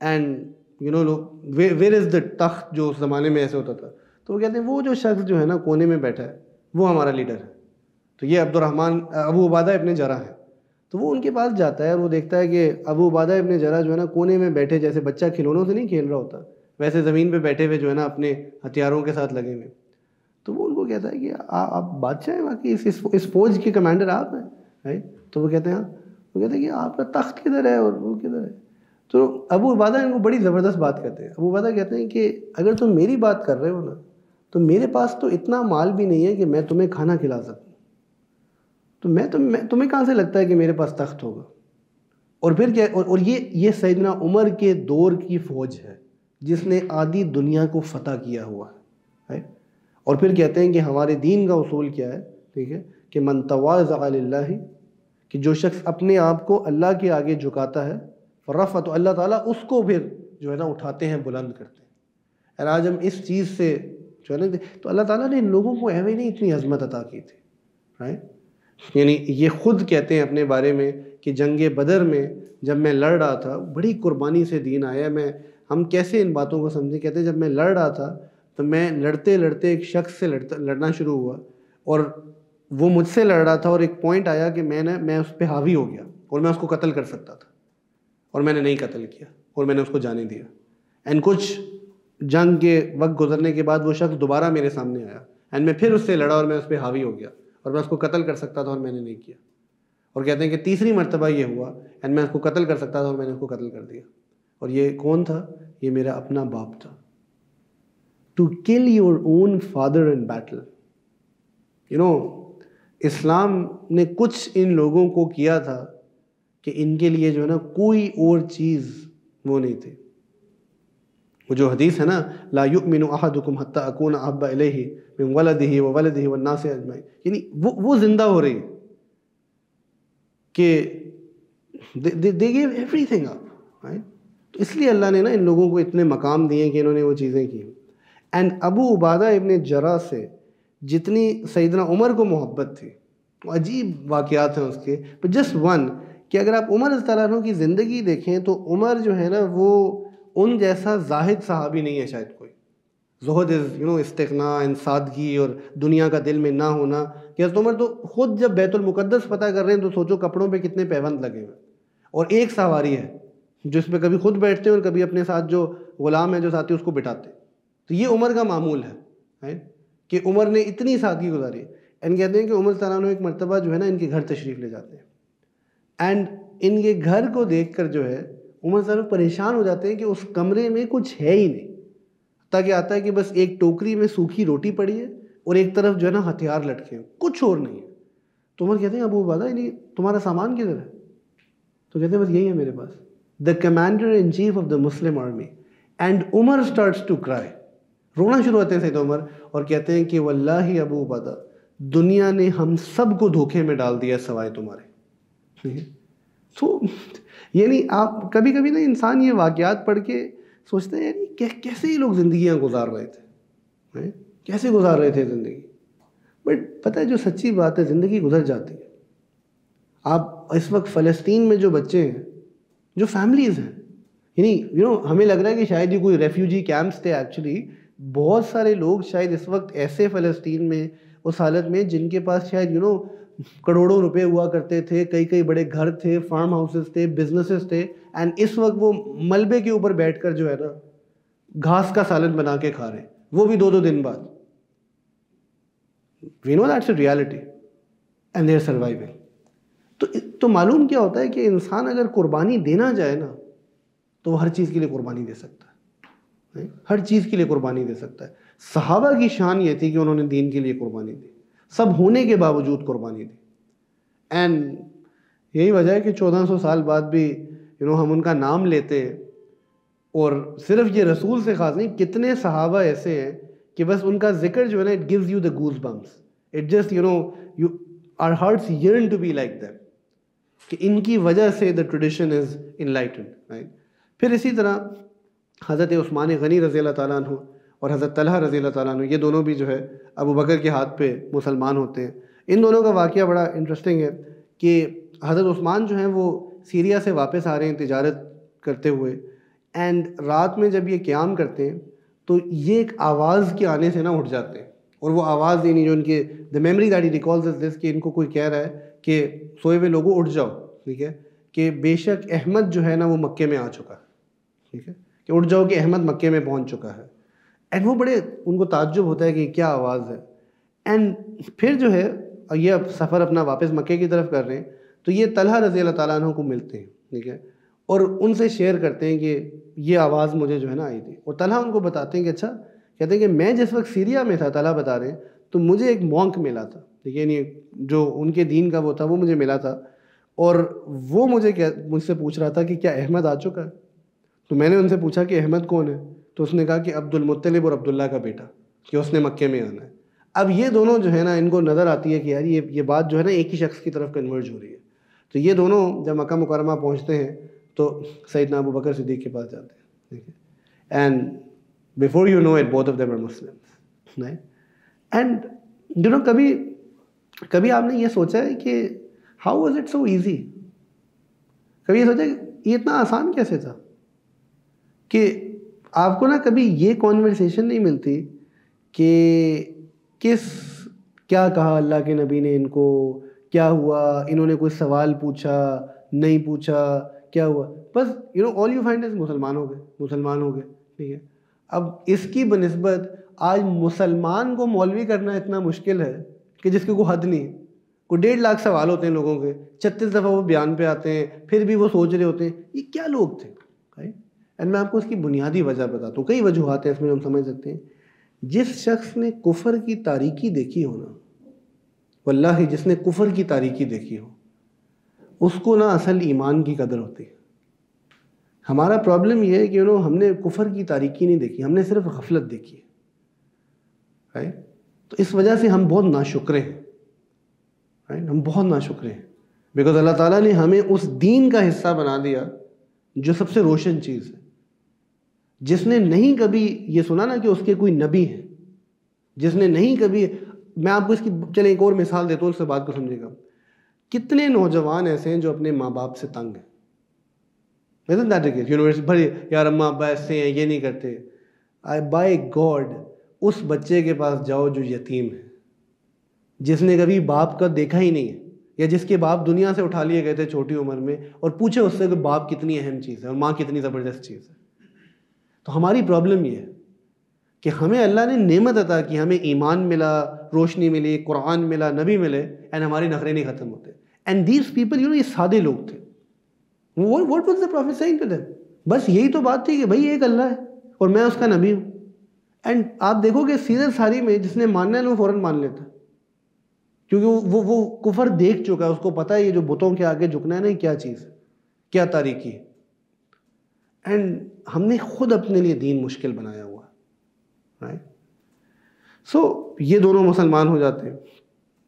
اینڈ ویئر از دا تخت، جو اس زمانے میں ایسے ہوتا تھا. تو وہ کہتے ہیں وہ جو شخص جو ہے نا کونے میں بیٹھا ہے وہ ہمارا لیڈر ہے. تو یہ ابو عبادہ ابن جراح ہے. تو وہ ان کے پاس جاتا ہے اور وہ دیکھتا ہے کہ ابو عبادہ ابن جراح جو ہے نا کونے میں بیٹھے، جیسے بچہ کھلونوں سے نہیں کھیل رہا ہوتا ویسے زمین پہ بیٹھے ہوئے جو ہے نا اپنے ہتھیاروں کے ساتھ لگے ہوئے. تو وہ ان کو کہتا ہے کہ آپ بادشاہ ہیں واقعی، اس فوج کے کمانڈر آپ ہیں، رائٹ. تو وہ کہتے ہیں ہاں. وہ کہتے ہیں کہ آپ کا تخت کدھر ہے اور وہ کدھر ہے. تو ابو عبادہ ان کو بڑی زبردست بات کہتے ہیں. ابو عبادہ کہتے ہیں کہ اگر تم میری بات کر رہے ہو نا تو میرے پاس تو اتنا مال بھی نہیں ہے کہ میں تمہیں کھانا کھلا سکوں. تو تمہیں کہاں سے لگتا ہے کہ میرے پاس تخت ہوگا؟ اور پھر کیا، اور یہ سیدنا عمر کے دور کی فوج ہے جس نے آدھی دنیا کو فتح کیا ہوا ہے. اور پھر کہتے ہیں کہ ہمارے دین کا اصول کیا ہے، ٹھیک ہے، کہ من تواضع للہ، کہ جو شخص اپنے آپ کو اللہ کے آگے جھکاتا ہے فرفع، تو اللہ تعالیٰ اس کو پھر جو ہے نا اٹھاتے ہیں، بلند کرتے ہیں. اور آج ہم اس چیز سے چلیں تو اللہ تعالیٰ نے ان لوگوں کو ایوے نہیں اتنی عظمت عطا کی تھی، رائٹ؟ یعنی یہ خود کہتے ہیں اپنے بارے میں کہ جنگ بدر میں جب میں لڑ رہا تھا بڑی قربانی سے دین آیا، ہم کیسے ان باتوں کو سمجھیں؟ کہتے ہیں جب میں لڑ رہا تھا تو میں لڑتے لڑتے ایک شخص سے لڑنا شروع ہوا، اور وہ مجھ سے لڑ رہا تھا، اور ایک پوائنٹ آیا کہ میں اس پہ حاوی ہو گیا، اور میں اس کو قتل کر سکتا تھا، اور میں نے نہیں قتل کیا، اور میں نے اس کو جانے دیا۔ اینڈ کچھ جنگ کے وقت گزرنے کے بعد وہ شخص دوبارہ میرے سامنے آیا، اینڈ میں پھر اس سے لڑا، اور میں اس پہ حاوی ہو گیا، اور میں اس کو قتل کر سکتا تھا، اور میں نے نہیں کیا۔ اور کہتے ہیں کہ تیسری مرتبہ یہ ہوا، اینڈ میں اس کو قتل کر سکتا تھا، اور میں نے اس کو قتل کر دیا۔ اور یہ کون تھا؟ یہ میرا اپنا باپ تھا۔ To kill your own father in battle, اسلام نے کچھ ان لوگوں کو کیا تھا کہ ان کے لیے جو ہے نا کوئی اور چیز وہ نہیں تھی۔ وہ جو حدیث ہے نا، لا یؤمن احدکم حتی اکون احب الیہ من ولدہ وولدہ والناس اجمعین، یعنی وہ زندہ ہو رہی ہے کہ they gave everything up، right؟ تو اس لیے اللہ نے نا ان لوگوں کو اتنے مقام دیے کہ انہوں نے وہ چیزیں کی۔ اینڈ ابو عبادہ ابن جراح سے جتنی سیدنا عمر کو محبت تھی، وہ عجیب واقعات ہیں اس کے، but just one کہ اگر آپ عمر رضی اللہ عنہ کی زندگی دیکھیں تو عمر جو ہے نا وہ ان جیسا زاہد صحابی نہیں ہے شاید کوئی۔ زہد از استغنا ان سادگی اور دنیا کا دل میں نہ ہونا، کہ حضرت عمر تو خود جب بیت المقدس فتح کر رہے ہیں تو سوچو کپڑوں پہ کتنے پیوند لگے ہوئے، اور ایک سواری ہے جس پہ کبھی خود بیٹھتے ہیں اور کبھی اپنے ساتھ جو غلام ہے جو ساتھی اس کو بٹھاتے ہیں۔ تو یہ عمر کا معمول ہے کہ عمر نے اتنی سادگی گزاری۔ اینڈ کہتے ہیں کہ عمر تعالیٰ عنہ ایک مرتبہ جو ہے نا ان کے گھر تشریف لے جاتے ہیں، اینڈ ان کے گھر کو دیکھ کر جو ہے عمر صاحب پریشان ہو جاتے ہیں کہ اس کمرے میں کچھ ہے ہی نہیں، تاکہ آتا ہے کہ بس ایک ٹوکری میں سوکھی روٹی پڑی ہے اور ایک طرف جو ہے نا ہتھیار لٹکے ہیں، کچھ اور نہیں ہے۔ تو عمر کہتے ہیں ابو عبادہ یعنی تمہارا سامان کدھر ہے؟ تو کہتے ہیں بس یہی ہے میرے پاس۔ The commander in chief of the Muslim army, and Umar starts to cry, رونا شروع ہوتے ہیں سید عمر، اور کہتے ہیں کہ واللہ ابو عبادہ دنیا نے ہم سب کو دھوکے میں ڈال دیا سوائے تمہارے۔ تو یعنی آپ کبھی کبھی نا انسان یہ واقعات پڑھ کے سوچتے ہیں یعنی کیسے یہ لوگ زندگیاں گزار رہے تھے، کیسے گزار رہے تھے زندگی۔ بٹ پتہ ہے جو سچی بات ہے، زندگی گزر جاتی ہے۔ آپ اس وقت فلسطین میں جو بچے ہیں، جو فیملیز ہیں، یعنی ہمیں لگ رہا ہے کہ شاید یہ کوئی ریفیوجی کیمپس تھے، ایکچولی بہت سارے لوگ شاید اس وقت ایسے فلسطین میں اس حالت میں جن کے پاس شاید کروڑوں روپے ہوا کرتے تھے، کئی بڑے گھر تھے، فارم ہاؤسز تھے، بزنسز تھے، اینڈ اس وقت وہ ملبے کے اوپر بیٹھ کر جو ہے نا گھاس کا سالن بنا کے کھا رہے ہیں، وہ بھی 2 دن بعد۔ We know that's a reality and they are surviving۔ تو معلوم کیا ہوتا ہے کہ انسان اگر قربانی دینا جائے نا تو وہ ہر چیز کے لیے قربانی دے سکتا ہے، ہر چیز کے لیے قربانی دے سکتا ہے۔ صحابہ کی شان یہ تھی کہ انہوں نے دین کے لیے قربانی دی، سب ہونے کے باوجود قربانی دی۔ اینڈ یہی وجہ ہے کہ 1400 سال بعد بھی ہم ان کا نام لیتے ہیں، اور صرف یہ رسول سے خاص نہیں، کتنے صحابہ ایسے ہیں کہ بس ان کا ذکر جو ہے نا it gives you the goosebumps، it just our hearts yearn to be like them، کہ ان کی وجہ سے the tradition is enlightened، right؟ پھر اسی طرح حضرت عثمان غنی رضی اللہ تعالیٰ عنہ اور حضرت طلحہ رضی اللہ تعالیٰ عنہ، یہ دونوں بھی جو ہے ابو بکر کے ہاتھ پہ مسلمان ہوتے ہیں۔ ان دونوں کا واقعہ بڑا انٹرسٹنگ ہے کہ حضرت عثمان جو ہیں وہ سیریا سے واپس آ رہے ہیں تجارت کرتے ہوئے، اینڈ رات میں جب یہ قیام کرتے ہیں تو یہ ایک آواز کے آنے سے نہ اٹھ جاتے ہیں، اور وہ آواز یعنی جو ان کے the memory that he recalls is this کہ ان کو کوئی کہہ رہا ہے کہ سوئے ہوئے لوگوں اٹھ جاؤ، ٹھیک ہے، کہ بے شک احمد جو ہے نا وہ مکے میں آ چکا ہے، ٹھیک ہے، کہ اٹھ جاؤ کہ احمد مکے میں پہنچ چکا ہے۔ اینڈ وہ بڑے ان کو تعجب ہوتا ہے کہ کیا آواز ہے۔ اینڈ پھر جو ہے یہ اب سفر اپنا واپس مکے کی طرف کر رہے ہیں تو یہ طلحہ رضی اللہ تعالیٰ عنہ کو ملتے ہیں، ٹھیک ہے، اور ان سے شیئر کرتے ہیں کہ یہ آواز مجھے جو ہے نا آئی تھی، اور طلحہ ان کو بتاتے ہیں کہ اچھا، کہتے ہیں کہ میں جس وقت سیریا میں تھا، طلحہ بتا رہے ہیں، تو مجھے ایک مونک ملا تھا، ٹھیک ہے، یعنی جو ان کے دین کا وہ تھا وہ مجھے ملا تھا، اور وہ مجھ سے پوچھ رہا تھا کہ کیا احمد آ چکا ہے؟ تو میں نے ان سے پوچھا کہ احمد کون ہے؟ تو اس نے کہا کہ عبد المطلب اور عبداللہ کا بیٹا، کہ اس نے مکے میں آنا ہے۔ اب یہ دونوں جو ہے نا ان کو نظر آتی ہے کہ یار یہ بات جو ہے نا ایک ہی شخص کی طرف کنورج ہو رہی ہے۔ تو یہ دونوں جب مکہ مکرمہ پہنچتے ہیں تو سیدنا ابو بکر صدیق کے پاس جاتے ہیں، ٹھیک ہے، and before you know it both of them are Muslims, نہیں. اینڈ یو نو کبھی آپ نے یہ سوچا ہے کہ how was it so easy? کبھی یہ سوچا کہ یہ اتنا آسان کیسے تھا؟ کہ آپ کو نا کبھی یہ کانورسیشن نہیں ملتی کہ کیا کہا اللہ کے نبی نے ان کو، کیا ہوا، انہوں نے کوئی سوال پوچھا نہیں پوچھا، کیا ہوا، بس آل یو فائنڈ از مسلمان ہو گئے. ٹھیک ہے. اب اس کی بنسبت آج مسلمان کو مولوی کرنا اتنا مشکل ہے کہ جس کی کوئی حد نہیں ہے. کوئی 1.5 لاکھ سوال ہوتے ہیں لوگوں کے، 36 دفعہ وہ بیان پہ آتے ہیں، پھر بھی وہ سوچ رہے ہوتے ہیں یہ کیا لوگ تھے. اینڈ میں آپ کو اس کی بنیادی وجہ بتاتا ہوں. کئی وجوہات ہیں اس میں، ہم سمجھ سکتے ہیں. جس شخص نے کفر کی تاریکی دیکھی ہو نا، واللہ جس نے کفر کی تاریکی دیکھی ہو، اس کو نا اصل ایمان کی قدر ہوتی ہے. ہمارا پرابلم یہ ہے کہ ہم نے کفر کی تاریکی نہیں دیکھی، ہم نے صرف غفلت دیکھی ہے. تو اس وجہ سے ہم بہت ناشکرے ہیں. ہم بہت ناشکرے ہیں بیکاز اللہ تعالیٰ نے ہمیں اس دین کا حصہ بنا دیا جو سب سے روشن چیز ہے. جس نے نہیں کبھی یہ سنا نا کہ اس کے کوئی نبی ہیں، جس نے نہیں کبھی، میں آپ کو اس کی چلیں ایک اور مثال دیتا ہوں، اس سے بات کو سمجھے گا. کتنے نوجوان ایسے ہیں جو اپنے ماں باپ سے تنگ ہیں. یونیورسٹی بھائی یار اماں ابا ایسے ہیں، یہ نہیں کرتے. بائی گاڈ اس بچے کے پاس جاؤ جو یتیم ہے، جس نے کبھی باپ کا دیکھا ہی نہیں ہے، یا جس کے باپ دنیا سے اٹھا لیے گئے تھے چھوٹی عمر میں، اور پوچھے اس سے کہ باپ کتنی اہم چیز ہے اور ماں کتنی زبردست چیز ہے. تو ہماری پرابلم یہ ہے کہ ہمیں اللہ نے نعمت عطا کی، ہمیں ایمان ملا، روشنی ملی، قرآن ملا، نبی ملے، اینڈ ہمارے نخرے نہیں ختم ہوتے. اینڈ دیز پیپل یہ سادے لوگ تھے. What was the prophet saying to them؟ بس یہی تو بات تھی کہ بھائی ایک اللہ ہے اور میں اس کا نبی ہوں. اینڈ آپ دیکھو کہ سیرت ساری میں جس نے ماننا ہے وہ فوراً مان لیتا ہے، کیونکہ وہ کفر دیکھ چکا ہے، اس کو پتہ ہے یہ جو بتوں کے آگے جھکنا ہے نا کیا چیز ہے، کیا تاریکی ہے. اینڈ ہم نے خود اپنے لیے دین مشکل بنایا ہوا ہے. سو یہ دونوں مسلمان ہو جاتے ہیں.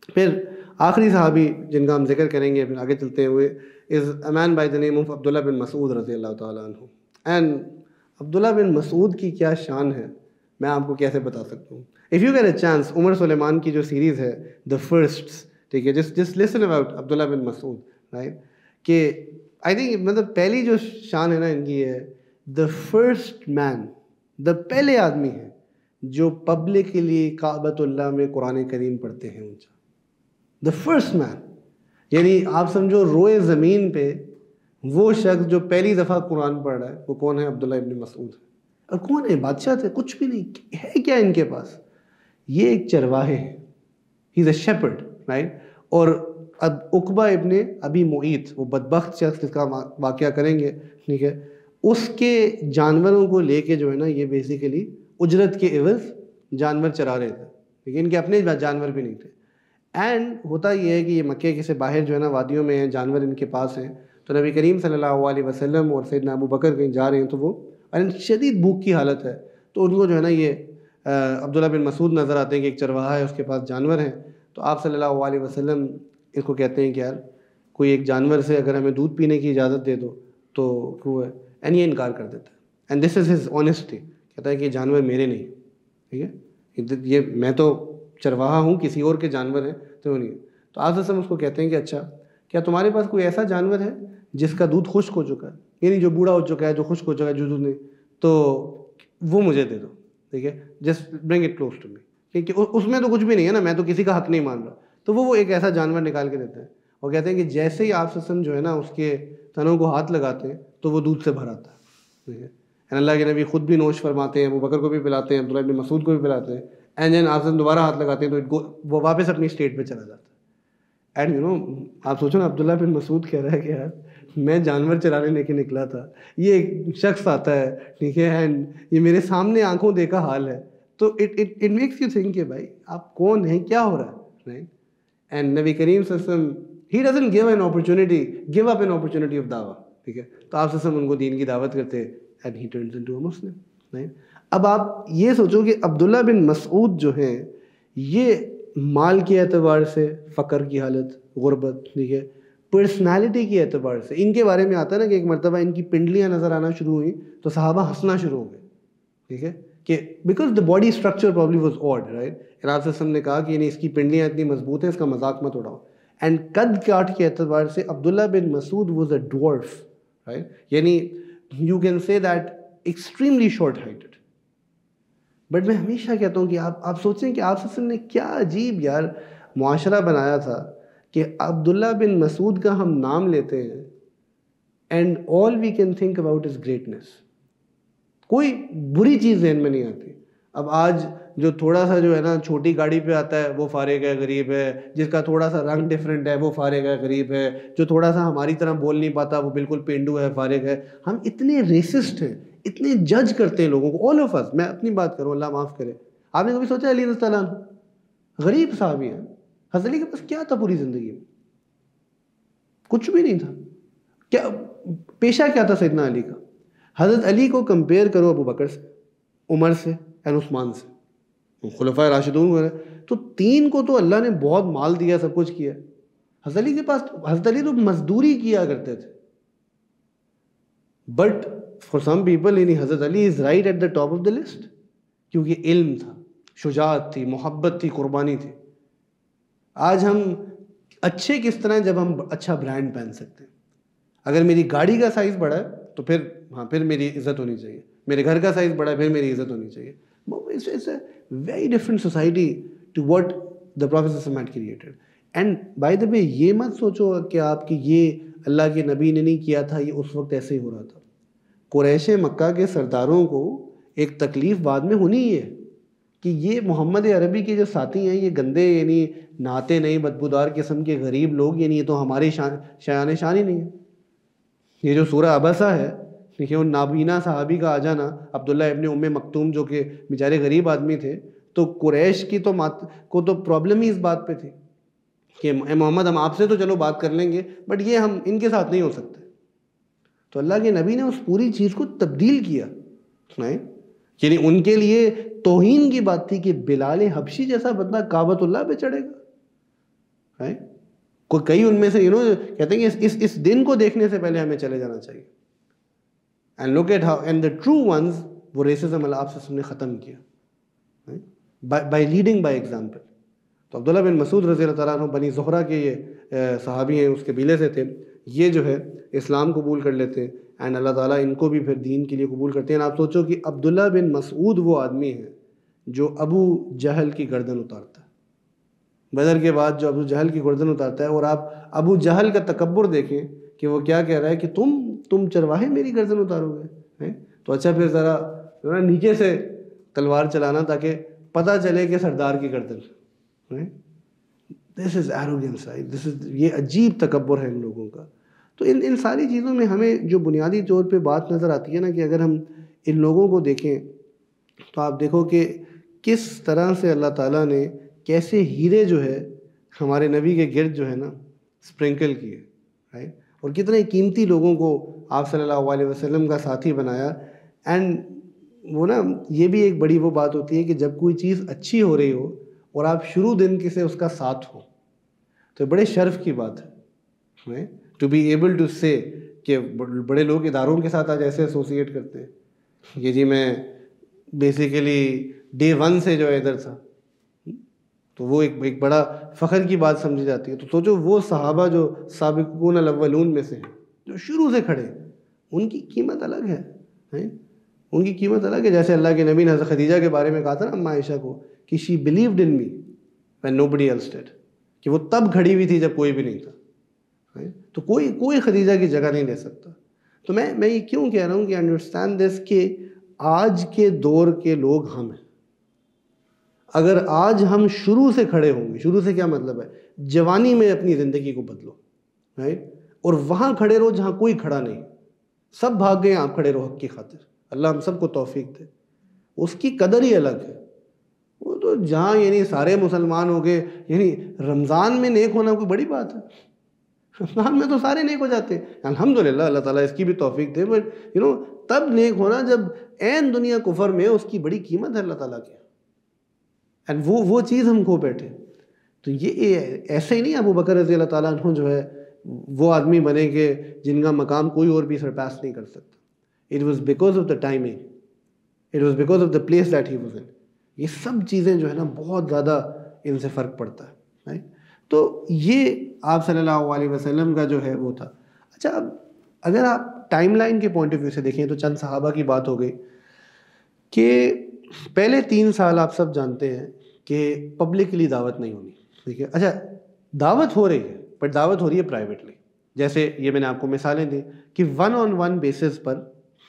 پھر آخری صحابی جن کا ہم ذکر کریں گے پھر آگے چلتے ہوئے is a man by the name of Abdullah bin مسعود رضی اللہ تعالیٰ عنہ. اینڈ عبداللہ بن مسعود کی کیا شان ہے میں آپ کو کیسے بتا سکتا ہوں. If you get a chance, Omar Suleiman کی جو سیریز ہے دا فرسٹس، ٹھیک ہے، just listen about Abdullah bin Masud, right, کہ آئی تھنک مطلب پہلی جو شان ہے نا ان کی ہے دا فرسٹ مین، دا پہلے آدمی ہے جو پبلکلی کعبۃ اللہ میں قرآن کریم پڑھتے ہیں اونچا. دا فرسٹ مین، یعنی آپ سمجھو روئے زمین پہ وہ شخص جو پہلی دفعہ قرآن پڑھ رہا ہے وہ کون ہے؟ عبداللہ ابن مسعود. اور کون ہے؟ بادشاہ تھے، کچھ بھی نہیں ہے. کیا ان کے پاس؟ یہ ایک چرواہے ہیں، ہی از اے شیپرڈ، رائٹ. اور اب عقبہ ابن ابی معیط، وہ بدبخت شخص جس کا واقعہ کریں گے، ٹھیک ہے، اس کے جانوروں کو لے کے جو ہے نا یہ بیسیکلی اجرت کے عوض جانور چرا رہے تھے، لیکن ان کے اپنے جانور بھی نہیں تھے. اینڈ ہوتا یہ ہے کہ یہ مکے کے سے باہر جو ہے نا وادیوں میں ہیں، جانور ان کے پاس ہیں. تو نبی کریم صلی اللہ علیہ وسلم اور سیدنا ابو بکر کہیں جا رہے ہیں تو وہ شدید بھوک کی حالت ہے، تو ان کو جو ہے نا یہ عبداللہ بن مسعود نظر آتے ہیں کہ ایک چرواہا ہے، اس کے پاس جانور ہیں. تو آپ صلی اللہ علیہ وسلم اس کو کہتے ہیں کہ یار کوئی ایک جانور سے اگر ہمیں دودھ پینے کی اجازت دے دو تو وہ ہے. اینڈ یہ انکار کر دیتا ہے. And this is his honesty, کہتا ہے کہ یہ جانور میرے نہیں، ٹھیک ہے، یہ میں تو چرواہا ہوں، کسی اور کے جانور ہیں تو نہیں. تو آپ سے اس کو کہتے ہیں کہ اچھا کیا تمہارے پاس کوئی ایسا جانور ہے جس کا دودھ خشک ہو چکا ہے، یعنی جو بوڑھا ہو چکا ہے، جو خشک ہو چکا ہے، جو دودھ نہیں، تو وہ مجھے دے دو، ٹھیک ہے، just bring it close to me, کیونکہ اس میں تو کچھ بھی نہیں ہے نا، میں تو کسی کا حق نہیں مان رہا. تو وہ ایک ایسا جانور نکال کے دیتے ہیں اور کہتے ہیں کہ جیسے ہی آپ سسم جو ہے نا اس کے تنوں کو ہاتھ لگاتے ہیں تو وہ دودھ سے بھر آتا ہے، ٹھیک ہے. اللہ کے نبی خود بھی نوش فرماتے ہیں، ابو بکر کو بھی پلاتے ہیں، عبداللہ بن مسعود کو بھی پلاتے ہیں. اینڈ دین آپ دوبارہ ہاتھ لگاتے ہیں تو وہ واپس اپنی اسٹیٹ پہ چلا جاتا ہے. اینڈ آپ سوچو نا، عبداللہ بن مسعود کہہ رہا ہے کہ یار میں جانور چرانے لے کے نکلا تھا، یہ ایک شخص آتا ہے، ٹھیک ہے، اینڈ یہ میرے سامنے آنکھوں دیکھا حال ہے. تو اٹ میکس یو تھنک کہ بھائی آپ کون ہیں، کیا ہو رہا ہے، رائٹ. اینڈ نبی کریم صلی اللہ علیہ وسلم he doesn't give give up an opportunity of دعویٰ، ٹھیک ہے. تو آپ صلی اللہ علیہ وسلم ان کو دین کی دعوت کرتے and he turns into a Muslim, right. اب آپ یہ سوچو کہ عبداللہ بن مسعود جو ہیں یہ مال کے اعتبار سے فقر کی حالت، غربت، ٹھیک ہے، پرسنالٹی کے اعتبار سے ان کے بارے میں آتا ہے نا کہ ایک مرتبہ ان کی پنڈلیاں نظر آنا شروع ہوئیں تو صحابہ ہنسنا شروع ہو گئے، ٹھیک ہے، کہ because the body structure probably was odd right. آپ صلی اللہ علیہ وسلم نے کہا کہ یعنی اس کی پنڈلیاں اتنی مضبوط ہیں, اس کا مذاق مت اڑاؤ. اینڈ قد کاٹ کے اعتبار سے Abdullah bin Masud was a dwarf right, یعنی you can say that extremely short heighted. But میں ہمیشہ کہتا ہوں کہ آپ سوچیں کہ آپ صلی اللہ علیہ وسلم نے کیا عجیب یار معاشرہ بنایا تھا کہ عبداللہ بن مسعود کا ہم نام لیتے ہیں and all we can think about is greatness. کوئی بری چیز ذہن میں نہیں آتی. اب آج جو تھوڑا سا جو ہے نا چھوٹی گاڑی پہ آتا ہے وہ فارغ ہے, غریب ہے. جس کا تھوڑا سا رنگ ڈفرینٹ ہے وہ فارغ ہے, غریب ہے. جو تھوڑا سا ہماری طرح بول نہیں پاتا وہ بالکل پینڈو ہے, فارغ ہے. ہم اتنے ریسسٹ ہیں, اتنے جج کرتے ہیں لوگوں کو, آل آف اس. میں اپنی بات کروں, اللہ معاف کرے. آپ نے کبھی سوچا علی رضی اللہ عنہ غریب صحابی ہیں, حضرت علی کے پاس کیا تھا پوری زندگی میں؟ کچھ بھی نہیں تھا. کیا پیشہ کیا تھا سیدنا علی کا؟ حضرت علی کو کمپیئر کرو ابو بکر سے, عمر سے اینڈ عثمان سے, خلفائے راشدون ہوئے, تو تین کو تو اللہ نے بہت مال دیا, سب کچھ کیا. حضرت علی کے پاس, حضرت علی تو مزدوری کیا کرتے تھے. بٹ فار سم پیپل یعنی حضرت Ali is right at the top of the list, کیونکہ علم تھا, شجاعت تھی, محبت تھی, قربانی تھی. آج ہم اچھے کس طرح جب ہم اچھا برانڈ پہن سکتے ہیں. اگر میری گاڑی کا سائز بڑا ہے تو پھر میری عزت ہونی چاہیے. میرے گھر کا سائز بڑا ہے پھر میری عزت ہونی چاہیے. It's a very different society to what the Prophet had created. And by the way, یہ مت سوچو کہ آپ کی یہ اللہ کے نبی نے نہیں کیا تھا, یہ اس وقت ایسے ہی ہو رہا تھا. قریش مکہ کے سرداروں کو ایک تکلیف بعد میں ہونی ہی ہے کہ یہ محمد عربی کے جو ساتھی ہیں یہ گندے, یعنی نہاتے نہیں, بدبودار قسم کے غریب لوگ, یعنی یہ تو ہماری شان ہی نہیں ہے. یہ جو سورہ عبسہ ہے, دیکھیں ان نابینا صحابی کا آ جانا, عبداللہ ابن ام مکتوم جو کہ بیچارے غریب آدمی تھے, تو قریش کی کو تو پرابلم ہی اس بات پہ تھی کہ اے محمد ہم آپ سے تو چلو بات کر لیں گے بٹ یہ ہم ان کے ساتھ نہیں ہو سکتے. تو اللہ کے نبی نے اس پوری چیز کو تبدیل کیا. یعنی ان کے لیے توہین کی بات تھی کہ بلال حبشی جیسا بندہ کعبۃ اللہ پہ چڑھے گا. کئی ان میں سے کہتے ہیں کہ اس دن کو دیکھنے سے پہلے ہمیں چلے جانا چاہیے. And look at how, and the true ones, وہ ریسزم اللہ آپ نے ختم کیا by leading by example. تو عبداللہ بن مسعود رضی اللہ تعالیٰ عنہ بنی زہرہ کے یہ صحابی ہیں, اس قبیلے سے تھے. یہ جو ہے اسلام قبول کر لیتے ہیں اینڈ اللہ تعالیٰ ان کو بھی پھر دین کے لیے قبول کرتے ہیں. آپ سوچو کہ عبداللہ بن مسعود وہ آدمی ہے جو ابو جہل کی گردن اتارتا ہے. بدر کے بعد جو ابو جہل کی گردن اتارتا ہے, اور آپ ابو جہل کا تکبر دیکھیں کہ وہ کیا کہہ رہا ہے کہ تم چرواہے میری گردن اتارو گے. تو اچھا پھر ذرا نیچے سے تلوار چلانا تاکہ پتہ چلے کہ سردار کی گردن. دس از ایروگنس, یہ عجیب تکبر ہے ان لوگوں کا. تو ان ساری چیزوں میں ہمیں جو بنیادی طور پہ بات نظر آتی ہے نا, کہ اگر ہم ان لوگوں کو دیکھیں تو آپ دیکھو کہ کس طرح سے اللہ تعالیٰ نے کیسے ہیرے جو ہے ہمارے نبی کے گرد جو ہے نا اسپرنکل کیے, رائٹ, اور کتنے قیمتی لوگوں کو آپ صلی اللہ علیہ وسلم کا ساتھی بنایا. اینڈ وہ نا یہ بھی ایک بڑی وہ بات ہوتی ہے کہ جب کوئی چیز اچھی ہو رہی ہو اور آپ شروع دن سے اس کا ساتھ ہو تو بڑے شرف کی بات ہے ٹو بی ایبل ٹو سے کہ بڑے لوگ اداروں کے ساتھ آج ایسے ایسوسیٹ کرتے ہیں کہ جی میں بیسیکلی ڈے 1 سے جو ہے ادھر تھا, تو وہ ایک بڑا فخر کی بات سمجھی جاتی ہے. تو سوچو وہ صحابہ جو سابقون الاولون میں سے ہیں, جو شروع سے کھڑے, ان کی قیمت الگ ہے, ان کی قیمت الگ ہے. جیسے اللہ کے نبی نے حضرت خدیجہ کے بارے میں کہا تھا نا اما عائشہ کو کہ she believed in me when nobody else did, کہ وہ تب کھڑی ہوئی تھی جب کوئی بھی نہیں تھا. تو کوئی خدیجہ کی جگہ نہیں لے سکتا. تو میں یہ کیوں کہہ رہا ہوں کہ انڈرسٹینڈ دس کہ آج کے دور کے لوگ ہم ہیں. اگر آج ہم شروع سے کھڑے ہوں گے, شروع سے کیا مطلب ہے, جوانی میں اپنی زندگی کو بدلو, رائٹ, اور وہاں کھڑے رہو جہاں کوئی کھڑا نہیں, سب بھاگ گئے, آپ کھڑے رہو حق کی خاطر. اللہ ہم سب کو توفیق دے. اس کی قدر ہی الگ ہے. وہ تو جہاں یعنی سارے مسلمان ہو گئے, یعنی رمضان میں نیک ہونا کوئی بڑی بات ہے, رمضان میں تو سارے نیک ہو جاتے ہیں الحمدللہ, اللہ تعالیٰ اس کی بھی توفیق دے. بٹ تب نیک ہونا جب عین دنیا کفر میں, اس کی بڑی قیمت ہے اللہ تعالیٰ کی. اینڈ وہ چیز ہم کھو بیٹھے. تو یہ ایسے ہی نہیں ابو بکر رضی اللہ تعالیٰ عنہ جو ہے وہ آدمی بنے کہ جن کا مقام کوئی اور بھی سرپاس نہیں کر سکتا. It was because of the timing, it was because of the place that he was in. یہ سب چیزیں جو ہے نا بہت زیادہ ان سے فرق پڑتا ہے right؟ تو یہ آپ صلی اللہ علیہ وسلم کا جو ہے وہ تھا. اچھا اب اگر آپ ٹائم لائن کے پوائنٹ آف ویو سے دیکھیں تو چند صحابہ کی بات ہو گئی کہ پہلے 3 سال آپ سب جانتے ہیں کہ پبلکلی دعوت نہیں ہونی, ٹھیک ہے. اچھا دعوت ہو رہی ہے بٹ دعوت ہو رہی ہے پرائیویٹلی. جیسے یہ میں نے آپ کو مثالیں دی کہ 1-on-1 بیسس پر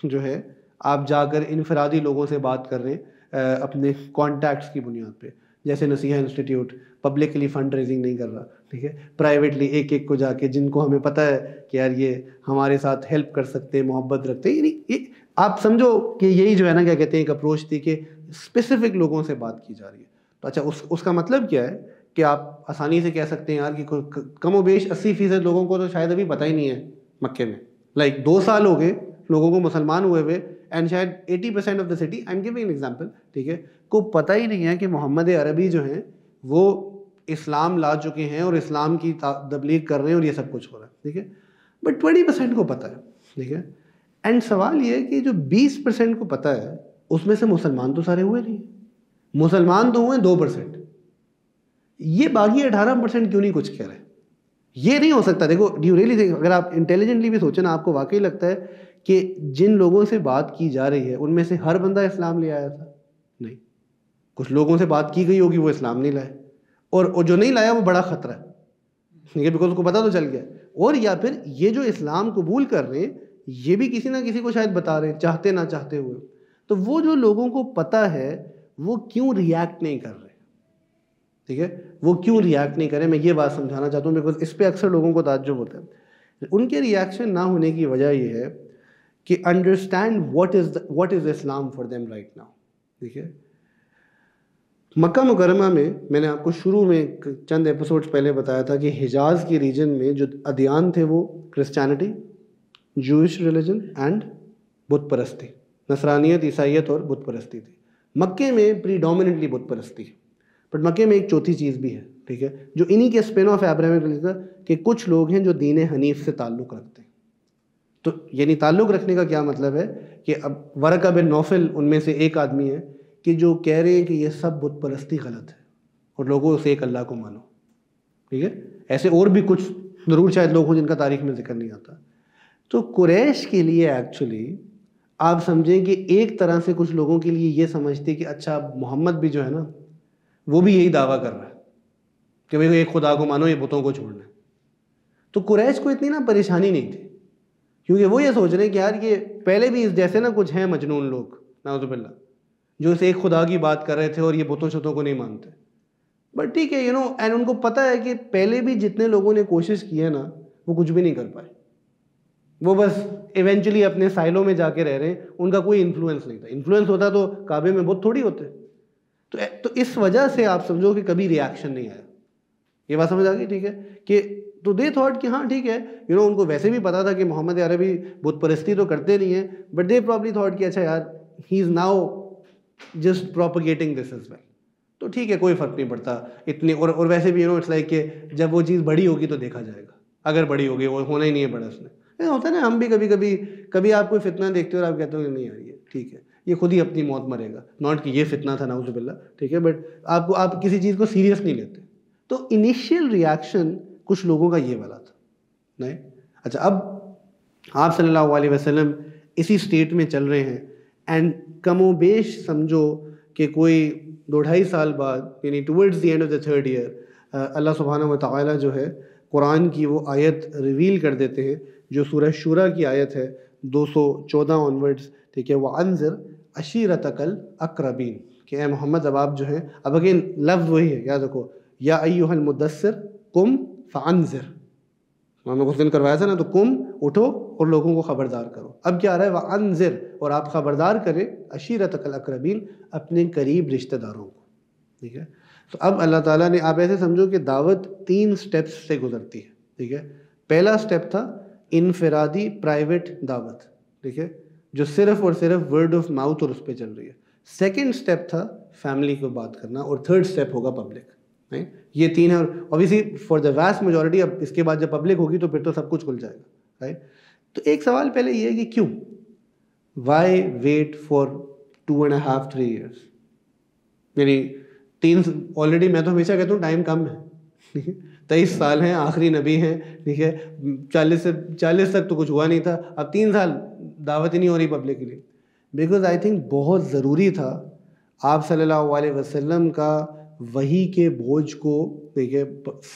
جو ہے آپ جا کر انفرادی لوگوں سے بات کر رہے ہیں اپنے کانٹیکٹس کی بنیاد پہ. جیسے نصیحہ انسٹیٹیوٹ پبلکلی فنڈ ریزنگ نہیں کر رہا, ٹھیک ہے, پرائیویٹلی ایک ایک کو جا کے جن کو ہمیں پتہ ہے کہ یار یہ ہمارے ساتھ ہیلپ کر سکتے ہیں, محبت رکھتے ہیں, یعنی آپ سمجھو کہ یہی جو ہے نا کیا کہتے ہیں ایک اپروچ تھی کہ اسپیسیفک لوگوں سے بات کی جا رہی ہے. تو اچھا اس کا مطلب کیا ہے کہ آپ آسانی سے کہہ سکتے ہیں یار کہ کم و بیش 80% لوگوں کو تو شاید ابھی پتہ ہی نہیں ہے مکے میں, لائک 2 سال ہو گئے لوگوں کو مسلمان ہوئے ہوئے, اینڈ شاید 80% of the city, I am giving an example, ٹھیک ہے, کو پتہ ہی نہیں ہے کہ محمد عربی جو ہیں وہ اسلام لا چکے ہیں اور اسلام کی تبلیغ کر رہے ہیں اور یہ سب کچھ ہو رہا ہے, ٹھیک ہے. بٹ 20% کو پتہ ہے, ٹھیک ہے. اینڈ سوال یہ ہے کہ جو 20% کو پتہ ہے اس میں سے مسلمان تو سارے ہوئے نہیں, مسلمان تو ہوئے 2%. یہ باقی 18% کیوں نہیں کچھ کہہ رہے؟ یہ نہیں ہو سکتا. دیکھو ڈیو ریلی تھنک, اگر آپ انٹیلیجنٹلی بھی سوچیں نا, آپ کو واقعی لگتا ہے کہ جن لوگوں سے بات کی جا رہی ہے ان میں سے ہر بندہ اسلام لے آیا تھا؟ نہیں, کچھ لوگوں سے بات کی گئی ہوگی وہ اسلام نہیں لائے, اور جو نہیں لایا وہ بڑا خطرہ ہے, ٹھیک ہے, بیکاز اس کو پتہ تو چل گیا. اور یا پھر یہ جو اسلام قبول کر رہے ہیں یہ بھی کسی نہ کسی کو شاید بتا رہے ہیں چاہتے نہ چاہتے ہوئے. تو وہ جو لوگوں کو پتہ ہے وہ کیوں ریاکٹ نہیں کر رہے, ٹھیک ہے, وہ کیوں ریاکٹ نہیں کریں, میں یہ بات سمجھانا چاہتا ہوں, بیکاز اس پہ اکثر لوگوں کو تعجب ہوتا ہے. ان کے ریاکشن نہ ہونے کی وجہ یہ ہے کہ understand what is Islam for them right now, ٹھیک ہے. مکہ مکرمہ میں نے آپ کو شروع میں چند ایپیسوڈز پہلے بتایا تھا کہ حجاز کی ریجن میں جو ادیان تھے وہ کرسچینٹی, جوئش ریلیجن اینڈ بت پرستی, نصرانیت, عیسائیت اور بت پرستی تھی. مکے میں پریڈومیننٹلی بت پرستی ہے, بٹ مکے میں ایک چوتھی چیز بھی ہے, ٹھیک ہے, جو انہی کے اسپین آف ایبراہیم کا کہ کچھ لوگ ہیں جو دین حنیف سے تعلق رکھتے ہیں. تو یعنی تعلق رکھنے کا کیا مطلب ہے کہ اب ورقہ بن نوفل ان میں سے ایک آدمی ہے کہ جو کہہ رہے ہیں کہ یہ سب بت پرستی غلط ہے اور لوگوں سے ایک اللہ کو مانو, ٹھیک ہے. ایسے اور بھی کچھ ضرور شاید لوگ ہوں جن کا تاریخ میں ذکر نہیں آتا. تو قریش کے لیے ایکچولی آپ سمجھیں کہ ایک طرح سے کچھ لوگوں کے لیے یہ سمجھتے کہ اچھا محمد بھی جو ہے نا وہ بھی یہی دعویٰ کر رہا ہے کہ بھائی ایک خدا کو مانو, یہ بتوں کو چھوڑنا ہے. تو قریش کو اتنی نا پریشانی نہیں تھی, کیونکہ وہ یہ سوچ رہے ہیں کہ یار یہ پہلے بھی اس جیسے نا کچھ ہیں مجنون لوگ نعوذ باللہ جو اسے ایک خدا کی بات کر رہے تھے اور یہ بتوں شتوں کو نہیں مانتے. بٹ ٹھیک ہے, اینڈ ان کو پتہ ہے کہ پہلے بھی جتنے لوگوں نے کوشش کی ہے نا وہ کچھ بھی نہیں کر پائے, وہ بس ایونچولی اپنے سائلوں میں جا کے رہ رہے ہیں, ان کا کوئی انفلوئنس نہیں تھا. انفلوئنس ہوتا تو کعبے میں بت تھوڑی ہوتے. تو اس وجہ سے آپ سمجھو کہ کبھی ریاکشن نہیں آیا. یہ بات سمجھ آ گئی, ٹھیک ہے, کہ تو دے تھاٹ کہ ہاں ٹھیک ہے, ان کو ویسے بھی پتا تھا کہ محمد عربی بت پرستی تو کرتے نہیں ہیں, بٹ دے پرابلی تھاٹ کہ اچھا یار he is now just propagating this as well, تو ٹھیک ہے کوئی فرق نہیں پڑتا اتنی. اور ویسے بھی اٹس لائک کہ جب وہ چیز بڑی ہوگی تو دیکھا جائے گا, اگر بڑی ہوگی, وہ ہونا ہی نہیں ہے بڑا اس میں. ہوتا ہے نا, ہم بھی کبھی آپ کوئی فتنہ دیکھتے ہو اور آپ کہتے ہو کہ نہیں یار یہ ٹھیک ہے, یہ خود ہی اپنی موت مرے گا, ناٹ کہ یہ فتنہ تھا نعوذ باللہ, ٹھیک ہے, بٹ آپ کسی چیز کو سیریس نہیں لیتے. تو انیشیل ریاکشن کچھ لوگوں کا یہ والا تھا نہیں. اچھا اب آپ صلی اللہ علیہ وسلم اسی اسٹیٹ میں چل رہے ہیں, اینڈ کم و بیش سمجھو کہ کوئی 2-2.5 سال بعد, یعنی towards the end of the 3rd year, اللہ سبحانہ و تعالیٰ جو ہے قرآن کی وہ آیت ریویل کر دیتے ہیں جو سورہ شورا کی آیت ہے 214 آنورڈز, ٹھیک ہے. وَأَنذِرْ عَشِيرَتَكَ الْأَقْرَبِينَ, کہ اے محمد اب آپ جو ہیں, اب اگین لفظ وہی ہے, یاد رکھو, یا ایھا المدثر قم فانذر, ہم نے کچھ دن کروایا تھا نا, تو قم اٹھو اور لوگوں کو خبردار کرو. اب کیا آ رہا ہے, وانذر, اور آپ خبردار کریں عشیرتک الاقربین, اپنے قریب رشتہ داروں کو, ٹھیک ہے. تو اب اللہ تعالیٰ نے, آپ ایسے سمجھو کہ دعوت 3 سٹیپس سے گزرتی ہے, ٹھیک ہے. پہلا سٹیپ تھا انفرادی پرائیویٹ دعوت, ٹھیک ہے, جو صرف اور صرف ورڈ آف ماؤتھ اور اس پہ چل رہی ہے. سیکنڈ سٹیپ تھا فیملی کو بات کرنا, اور تھرڈ سٹیپ ہوگا پبلک. یہ 3 ہیں, اور obviously for the vast majority اب اس کے بعد جب پبلک ہوگی تو پھر تو سب کچھ کھل جائے گا, رائٹ. تو ایک سوال پہلے یہ ہے کہ کیوں, وائی ویٹ فار 2.5 3 years, یعنی 3 آلریڈی. میں تو ہمیشہ کہتا ہوں ٹائم کم ہے, ٹھیک ہے, 23 سال ہیں, آخری نبی ہیں, ٹھیک ہے, 40 تک تو کچھ ہوا نہیں تھا, اب 3 سال دعوت ہی نہیں ہو رہی پبلک کے لیے. بیکاز آئی تھنک بہت ضروری تھا آپ صلی اللہ علیہ وسلم کا وحی کے بوجھ کو, ٹھیک ہے,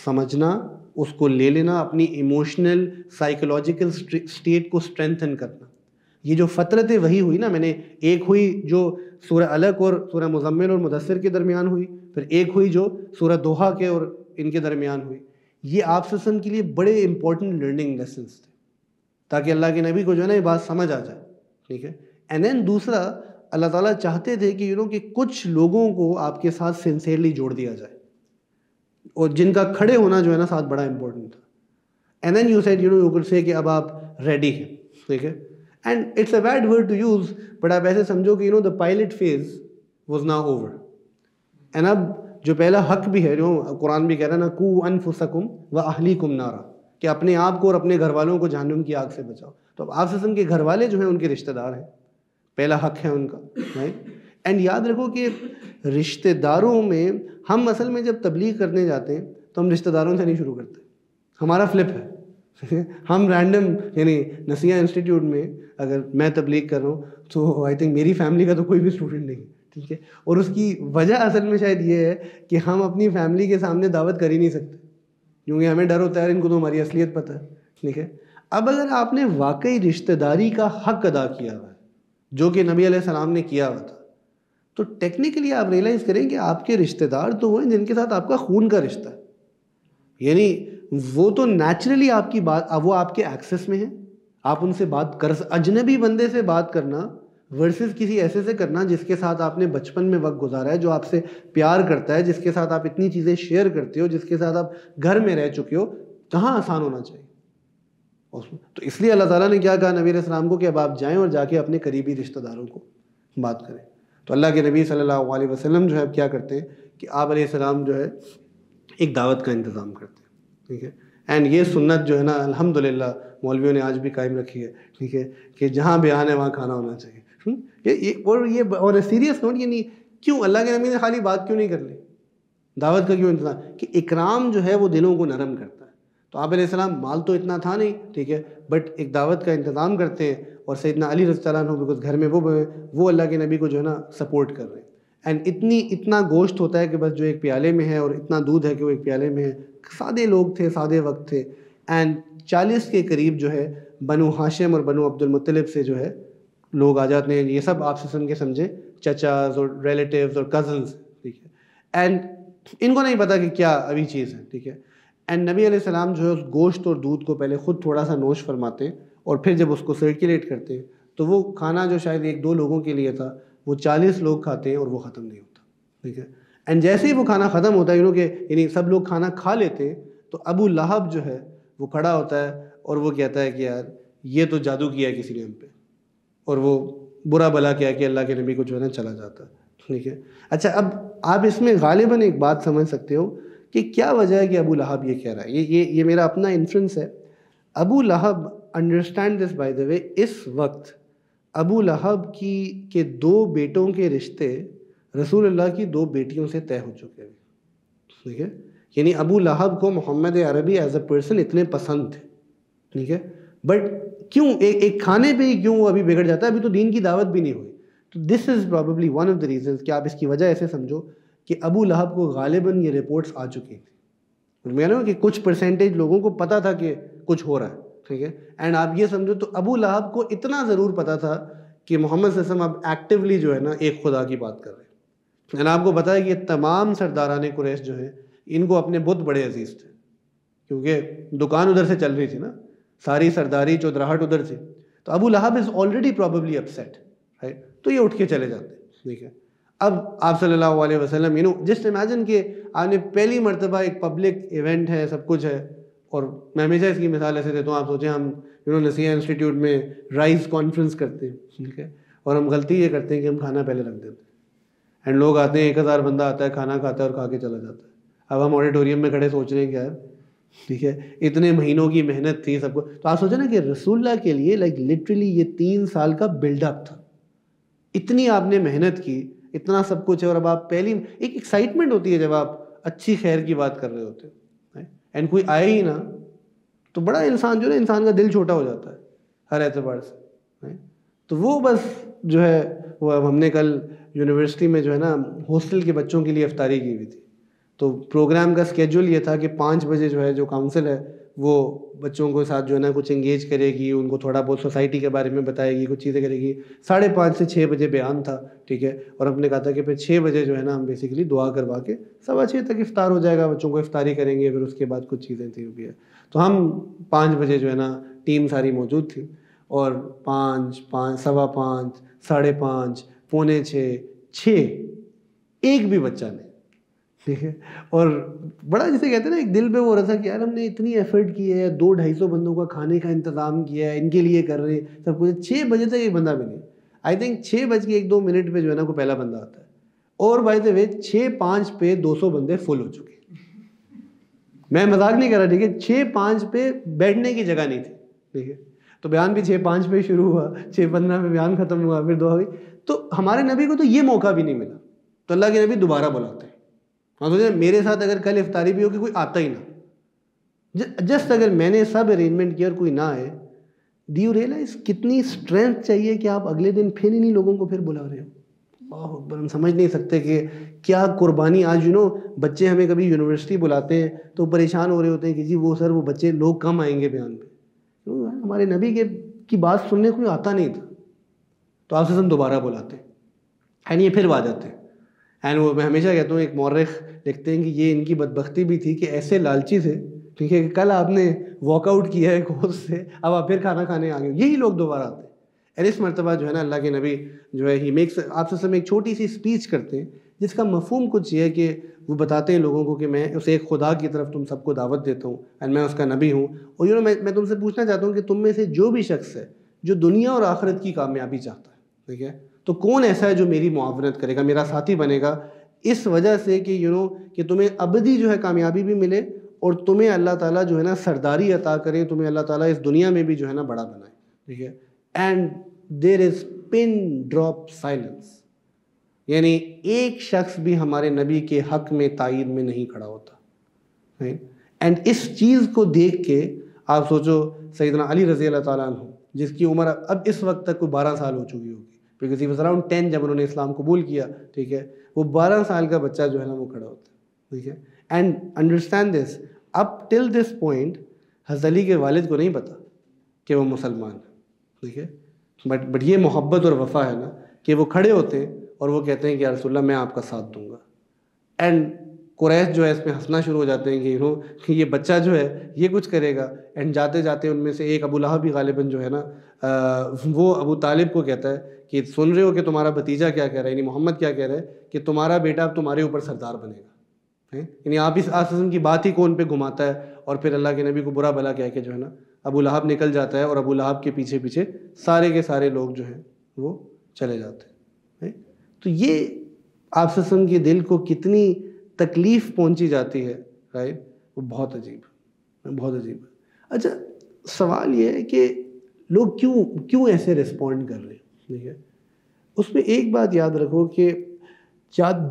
سمجھنا, اس کو لے لینا, اپنی ایموشنل سائیکولوجیکل اسٹیٹ کو اسٹرینتھن کرنا. یہ جو فترت وحی ہوئی نا, میں نے ایک ہوئی جو سورہ علق اور سورہ مزمل اور مدثر کے درمیان ہوئی, پھر ایک ہوئی جو سورہ دوحہ کے اور ان کے درمیان ہوئی, یہ آپ وسلم کے لیے بڑے امپورٹنٹ لرننگ لیسنس تھے, تاکہ اللہ کے نبی کو جو ہے نا یہ بات سمجھ آ جائے, ٹھیک ہے. اینڈ دین دوسرا, اللہ تعالیٰ چاہتے تھے کہ کہ کچھ لوگوں کو آپ کے ساتھ سنسیئرلی جوڑ دیا جائے, اور جن کا کھڑے ہونا جو ہے نا ساتھ بڑا امپورٹنٹ تھا. And then you said you could say کہ اب آپ ریڈی ہیں, ٹھیک ہے. And it's a bad word to use, but آپ ایسے سمجھو کہ the pilot phase was now over. And اب جو پہلا حق بھی ہے, جو قرآن بھی کہہ رہا ہے نا, قو انفسکم واہلیکم نارا, کہ اپنے آپ کو اور اپنے گھر والوں کو جہنم کی آگ سے بچاؤ. تو اب آپ کے گھر والے جو ہیں ان کے رشتہ دار ہیں, پہلا حق ہے ان کا, رائٹ. اینڈ یاد رکھو کہ رشتہ داروں میں ہم اصل میں جب تبلیغ کرنے جاتے ہیں تو ہم رشتہ داروں سے نہیں شروع کرتے, ہمارا فلپ ہے. ہم رینڈم, یعنی نسیہ انسٹیٹیوٹ میں اگر میں تبلیغ کر رہا ہوں تو آئی تھنک میری فیملی کا تو کوئی بھی اسٹوڈنٹ نہیں, ٹھیک ہے. اور اس کی وجہ اصل میں شاید یہ ہے کہ ہم اپنی فیملی کے سامنے دعوت کر ہی نہیں سکتے, کیونکہ ہمیں ڈر ہوتا ہے ان کو تو ہماری اصلیت پتہ ہے, ٹھیک ہے. اب اگر آپ نے واقعی رشتہ داری کا حق ادا کیا ہوا ہے, جو کہ نبی علیہ السلام نے کیا ہوا تھا, تو ٹیکنیکلی آپ ریئلائز کریں کہ آپ کے رشتہ دار تو وہ ہیں جن کے ساتھ آپ کا خون کا رشتہ ہے. یعنی وہ تو نیچرلی آپ کی بات, وہ آپ کے ایکسس میں ہیں, آپ ان سے بات کر, اجنبی بندے سے بات کرنا ورسز کسی ایسے سے کرنا جس کے ساتھ آپ نے بچپن میں وقت گزارا ہے, جو آپ سے پیار کرتا ہے, جس کے ساتھ آپ اتنی چیزیں شیئر کرتے ہو, جس کے ساتھ آپ گھر میں رہ چکے ہو, کہاں آسان ہونا چاہیے. تو اس لیے اللہ تعالیٰ نے کیا کہا نبی علیہ السلام کو کہ اب آپ جائیں اور جا کے اپنے قریبی رشتہ داروں کو بات کریں. تو اللہ کے نبی صلی اللہ علیہ وسلم جو ہے اب کیا کرتے ہیں کہ آپ علیہ السلام جو ہے ایک دعوت کا انتظام کرتے ہیں, ٹھیک ہے. اینڈ یہ سنت جو ہے نا الحمدللہ مولویوں نے آج بھی قائم رکھی ہے, ٹھیک ہے, کہ جہاں بیان ہے وہاں کھانا ہونا چاہیے. اور سیریس نوٹ, یہ نہیں کیوں اللہ کے نبی نے خالی بات کیوں نہیں کر لی, دعوت کا کیوں انتظام, کہ اکرام جو ہے وہ دلوں کو نرم کرتا ہے. تو آپ علیہ السلام مال تو اتنا تھا نہیں, ٹھیک ہے, بٹ ایک دعوت کا انتظام کرتے ہیں, اور سیدنا علی رضی اللہ عنہ بیکاز گھر میں وہ اللہ کے نبی کو جو ہے نا سپورٹ کر رہے ہیں. اینڈ اتنا گوشت ہوتا ہے کہ بس جو ایک پیالے میں ہے, اور اتنا دودھ ہے کہ وہ ایک پیالے میں ہے. سادے لوگ تھے, سادے وقت تھے. اینڈ 40 کے قریب جو ہے بنو ہاشم اور بنو عبد المطلب سے جو ہے لوگ آ جاتے ہیں. یہ سب آپ سے سمجھیں چچاز اور ریلیٹیوز اور کزنز, ٹھیک ہے. اینڈ ان کو نہیں پتا کہ کیا ابھی چیز ہے, ٹھیک ہے. اینڈ نبی علیہ السلام جو ہے اس گوشت اور دودھ کو پہلے خود تھوڑا سا نوش فرماتے ہیں, اور پھر جب اس کو سرکولیٹ کرتے ہیں تو وہ کھانا جو شاید 1-2 لوگوں کے لیے تھا وہ 40 لوگ کھاتے ہیں, اور وہ ختم نہیں ہوتا, ٹھیک ہے. اینڈ جیسے ہی وہ کھانا ختم ہوتا ہے, کہ یعنی سب لوگ کھانا کھا لیتے ہیں, تو ابو لہب جو ہے وہ کھڑا ہوتا ہے اور وہ کہتا ہے کہ یار یہ تو جادو کیا ہے کسی نے ہم پہ, اور وہ برا بلا کیا کہ اللہ کے نبی کو جو ہے نا چلا جاتا ہے, ٹھیک ہے. اچھا, اب آپ اس میں غالباً ایک بات سمجھ سکتے ہو کہ کیا وجہ ہے کہ ابو لہب یہ کہہ رہا ہے. یہ میرا اپنا انفرنس ہے. ابو لہب, انڈرسٹینڈ دس بائی دا وے, اس وقت ابو لہب کے 2 بیٹوں کے رشتے رسول اللہ کی 2 بیٹیوں سے طے ہو چکے ہیں, ٹھیک ہے. یعنی ابو لہب کو محمد عربی ایز اے پرسن اتنے پسند تھے, ٹھیک ہے, بٹ کیوں ایک کھانے پہ ہی کیوں وہ ابھی بگڑ جاتا ہے, ابھی تو دین کی دعوت بھی نہیں ہوئی. تو this is probably one of the reasons کہ آپ اس کی وجہ ایسے سمجھو کہ ابو لہب کو غالباً یہ رپورٹس آ چکی تھیں, میں نے کہ کچھ پرسنٹیج لوگوں کو پتہ تھا کہ کچھ ہو رہا ہے, ٹھیک ہے. اینڈ آپ یہ سمجھو تو ابو لہب کو اتنا ضرور پتہ تھا کہ محمد صلی اللہ علیہ وسلم اب ایکٹیولی جو ہے نا ایک خدا کی بات کر رہے ہیں. اینڈ آپ کو پتہ ہے کہ تمام سرداران قریش جو ہیں ان کو اپنے بت بڑے عزیز تھے, کیونکہ دکان ادھر سے چل رہی تھی نا, ساری سرداری چودراہٹ ادھر تھی. تو ابو لہب is already probably upset, right. تو یہ اٹھ کے چلے جاتے ہیں, ٹھیک ہے. اب آپ صلی اللہ علیہ وسلم جسٹ امیجن کہ آپ نے پہلی مرتبہ ایک پبلک ایونٹ ہے, سب کچھ ہے, اور میں ہمیشہ اس کی مثال ایسے دیتا ہوں, آپ سوچیں ہم نسیہ انسٹیٹیوٹ میں رائز کانفرنس کرتے ہیں, ٹھیک ہے, اور ہم غلطی یہ کرتے ہیں کہ ہم کھانا پہلے رکھ دیتے ہیں, اینڈ لوگ آتے ہیں, 1000 بندہ آتا ہے, کھانا کھاتا ہے اور کھا کے چلا جاتا ہے. اب ہم آڈیٹوریم میں کھڑے سوچ رہے ہیں کہ یار ٹھیک ہے اتنے مہینوں کی محنت تھی سب کو. تو آپ سوچیں نا کہ رسول اللہ کے لیے لائک لٹرلی یہ 3 سال کا بلڈ اپ تھا, اتنی آپ نے محنت کی, اتنا سب کچھ ہے, اور اب آپ پہلی ایک ایکسائٹمنٹ ہوتی ہے جب آپ اچھی خیر کی بات کر رہے ہوتے ہیں, اینڈ کوئی آئے ہی نا تو بڑا انسان جو ہے انسان کا دل چھوٹا ہو جاتا ہے ہر اعتبار سے. تو وہ بس جو ہے وہ اب ہم نے کل یونیورسٹی میں جو ہے نا ہاسٹل کے بچوں کے لیے افطاری کی ہوئی تھی, تو پروگرام کا اسکیجول یہ تھا کہ 5 بجے جو ہے جو کاؤنسل ہے وہ بچوں کو ساتھ جو ہے نا کچھ انگیج کرے گی, ان کو تھوڑا بہت سوسائٹی کے بارے میں بتائے گی, کچھ چیزیں کرے گی. 5:30 سے 6 بجے بیان تھا, ٹھیک ہے, اور ہم نے کہا تھا کہ پھر 6 بجے جو ہے نا ہم بیسیکلی دعا کروا کے 6:15 تک افطار ہو جائے گا, بچوں کو افطاری کریں گے, پھر اس کے بعد کچھ چیزیں تھیں بھی ہے. تو ہم 5 بجے جو ہے نا ٹیم ساری موجود تھی, اور 5, 5:15, 5:30, 5:45, 6 ایک بھی بچہ نہیں, ٹھیک ہے. اور بڑا جسے کہتے ہیں نا ایک دل پہ وہ رہا تھا کہ یار ہم نے اتنی ایفرٹ کی ہے, 200-250 بندوں کا کھانے کا انتظام کیا ہے, ان کے لیے کر رہے ہیں سب کچھ, 6 بجے تک ایک بندہ بھی نہیں. آئی تھنک 6:01-2 پہ جو ہے نا کوئی پہلا بندہ آتا ہے, اور بائی دا وے 6:05 پہ 200 بندے فل ہو چکے. میں مذاق نہیں کر رہا, ٹھیک ہے, 6:05 پہ بیٹھنے کی جگہ نہیں تھی, ٹھیک ہے. تو بیان بھی 6:05 پہ شروع ہوا, 6:15 پہ بیان ختم ہوا, پھر دعا ہوئی. تو ہمارے نبی کو تو یہ موقع بھی نہیں ملا, تو اللہ کے نبی دوبارہ بلاتے ہیں. ہاں سوچیں میرے ساتھ اگر کل افطاری بھی ہوگی کوئی آتا ہی نہ, جسٹ اگر میں نے سب ارینجمنٹ کیا اور کوئی نہ آئے, ڈو یو ریئلائز کتنی اسٹرینتھ چاہیے کہ آپ اگلے دن پھر انہیں لوگوں کو پھر بلا رہے ہو. اللہ اکبر, ہم سمجھ نہیں سکتے کہ کیا قربانی. آج بچے ہمیں کبھی یونیورسٹی بلاتے ہیں تو پریشان ہو رہے ہوتے ہیں کہ جی وہ سر وہ بچے لوگ کم آئیں گے بیان پہ. ہمارے نبی کی بات سننے کوئی آتا نہیں تھا, تو آپ سے ہم دوبارہ بلاتے ہیں, اینڈ یہ پھر آ جاتے ہیں. اینڈ وہ میں ہمیشہ کہتا ہوں, ایک مورخ لکھتے ہیں کہ یہ ان کی بدبختی بھی تھی کہ ایسے لالچی تھے, ٹھیک ہے, کہ کل آپ نے واک آؤٹ کیا ہے کورس سے, اب آپ پھر کھانا کھانے آ گئے, یہی لوگ دوبارہ آتے ہیں. اور اس مرتبہ جو ہے نا اللہ کے نبی جو ہے ہی میکس, آپ سے ایک چھوٹی سی اسپیچ کرتے ہیں جس کا مفہوم کچھ یہ ہے کہ وہ بتاتے ہیں لوگوں کو کہ میں اس ایک خدا کی طرف تم سب کو دعوت دیتا ہوں, اینڈ میں اس کا نبی ہوں. اور میں تم سے پوچھنا چاہتا ہوں کہ تم میں سے جو بھی شخص ہے جو دنیا اور آخرت کی کامیابی چاہتا ہے, ٹھیک ہے, تو کون ایسا ہے جو میری معاونت کرے گا, میرا ساتھی بنے گا, اس وجہ سے کہ کہ تمہیں ابدی جو ہے کامیابی بھی ملے, اور تمہیں اللہ تعالیٰ جو ہے نا سرداری عطا کرے, تمہیں اللہ تعالیٰ اس دنیا میں بھی جو ہے نا بڑا بنائے, ٹھیک ہے. And there is pin drop silence, یعنی ایک شخص بھی ہمارے نبی کے حق میں تائید میں نہیں کھڑا ہوتا. اینڈ اس چیز کو دیکھ کے آپ سوچو سیدنا علی رضی اللہ تعالیٰ عنہ, جس کی عمر اب اس وقت تک کوئی 12 سال ہو چکی ہوگی, بیکاز ہی واز اراؤنڈ 10 جب انہوں نے اسلام قبول کیا, ٹھیک ہے, وہ 12 سال کا بچہ جو ہے نا وہ کھڑا ہوتا ہے, ٹھیک ہے. And understand this, up till this point حضرت علی کے والد کو نہیں پتا کہ وہ مسلمان ہے, ٹھیک ہے, بٹ یہ محبت اور وفا ہے نا کہ وہ کھڑے ہوتے ہیں اور وہ کہتے ہیں کہ یا رسول اللہ میں آپ کا ساتھ دوں گا. اینڈ قریش جو ہے اس میں ہنسنا شروع ہو جاتے ہیں کہ یہ بچہ جو ہے یہ کچھ کرے گا. اینڈ جاتے جاتے ان میں سے ایک ابو لہب بھی غالباً جو ہے نا وہ ابو طالب کو کہتا ہے کہ سن رہے ہو کہ تمہارا بھتیجا کیا کہہ رہا ہے, یعنی محمد کیا کہہ رہا ہے کہ تمہارا بیٹا اب تمہارے اوپر سردار بنے گا. یعنی آپ اس آسم کی بات ہی کون پہ گھماتا ہے, اور پھر اللہ کے نبی کو برا بھلا کہہ کے جو ہے نا ابو لہب نکل جاتا ہے, اور ابو لہب کے پیچھے پیچھے سارے کے سارے لوگ جو ہیں وہ چلے جاتے ہیں. تو یہ آپ وسلم کے دل کو کتنی تکلیف پہنچی جاتی ہے, رائٹ, وہ بہت عجیب, بہت عجیب. اچھا سوال یہ ہے کہ لوگ کیوں ایسے رسپونڈ کر رہے ہیں, ٹھیک ہے. اس میں ایک بات یاد رکھو کہ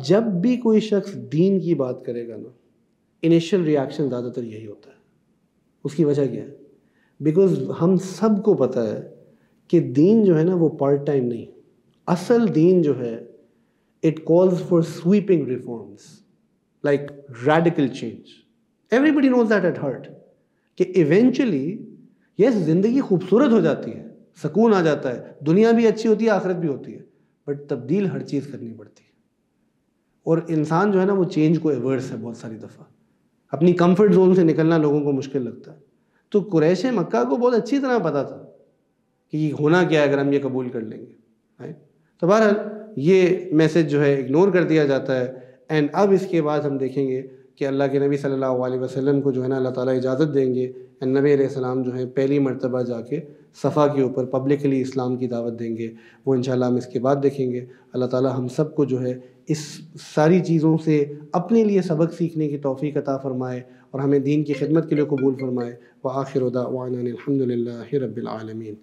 جب بھی کوئی شخص دین کی بات کرے گا نا, انیشل ریاکشن زیادہ تر یہی ہوتا ہے. اس کی وجہ کیا ہے؟ بیکاز ہم سب کو پتہ ہے کہ دین جو ہے نا وہ پارٹ ٹائم نہیں, اصل دین جو ہے it calls for sweeping reforms like radical change. Everybody knows that at heart کہ ایونچولی یس زندگی خوبصورت ہو جاتی ہے, سکون آ جاتا ہے, دنیا بھی اچھی ہوتی ہے, آخرت بھی ہوتی ہے, بٹ تبدیل ہر چیز کرنی پڑتی ہے. اور انسان جو ہے نا وہ چینج کو ایورس ہے بہت ساری دفعہ, اپنی کمفرٹ زون سے نکلنا لوگوں کو مشکل لگتا ہے. تو قریش مکہ کو بہت اچھی طرح پتا تھا کہ یہ ہونا کیا ہے اگر ہم یہ قبول کر لیں گے. تو بہرحال یہ میسج جو ہے اگنور کر دیا جاتا ہے. اینڈ اب اس کے بعد ہم دیکھیں گے کہ اللہ کے نبی صلی اللہ علیہ وسلم کو جو ہے نا اللہ تعالیٰ اجازت دیں گے, اینڈ نبی علیہ السلام جو ہے پہلی مرتبہ جا کے صفا کے اوپر پبلکلی اسلام کی دعوت دیں گے. وہ انشاءاللہ ہم اس کے بعد دیکھیں گے. اللہ تعالیٰ ہم سب کو جو ہے اس ساری چیزوں سے اپنے لیے سبق سیکھنے کی توفیق عطا فرمائے, اور ہمیں دین کی خدمت کے لیے قبول فرمائے. وآخر دعوانا الحمد للہ رب العالمین.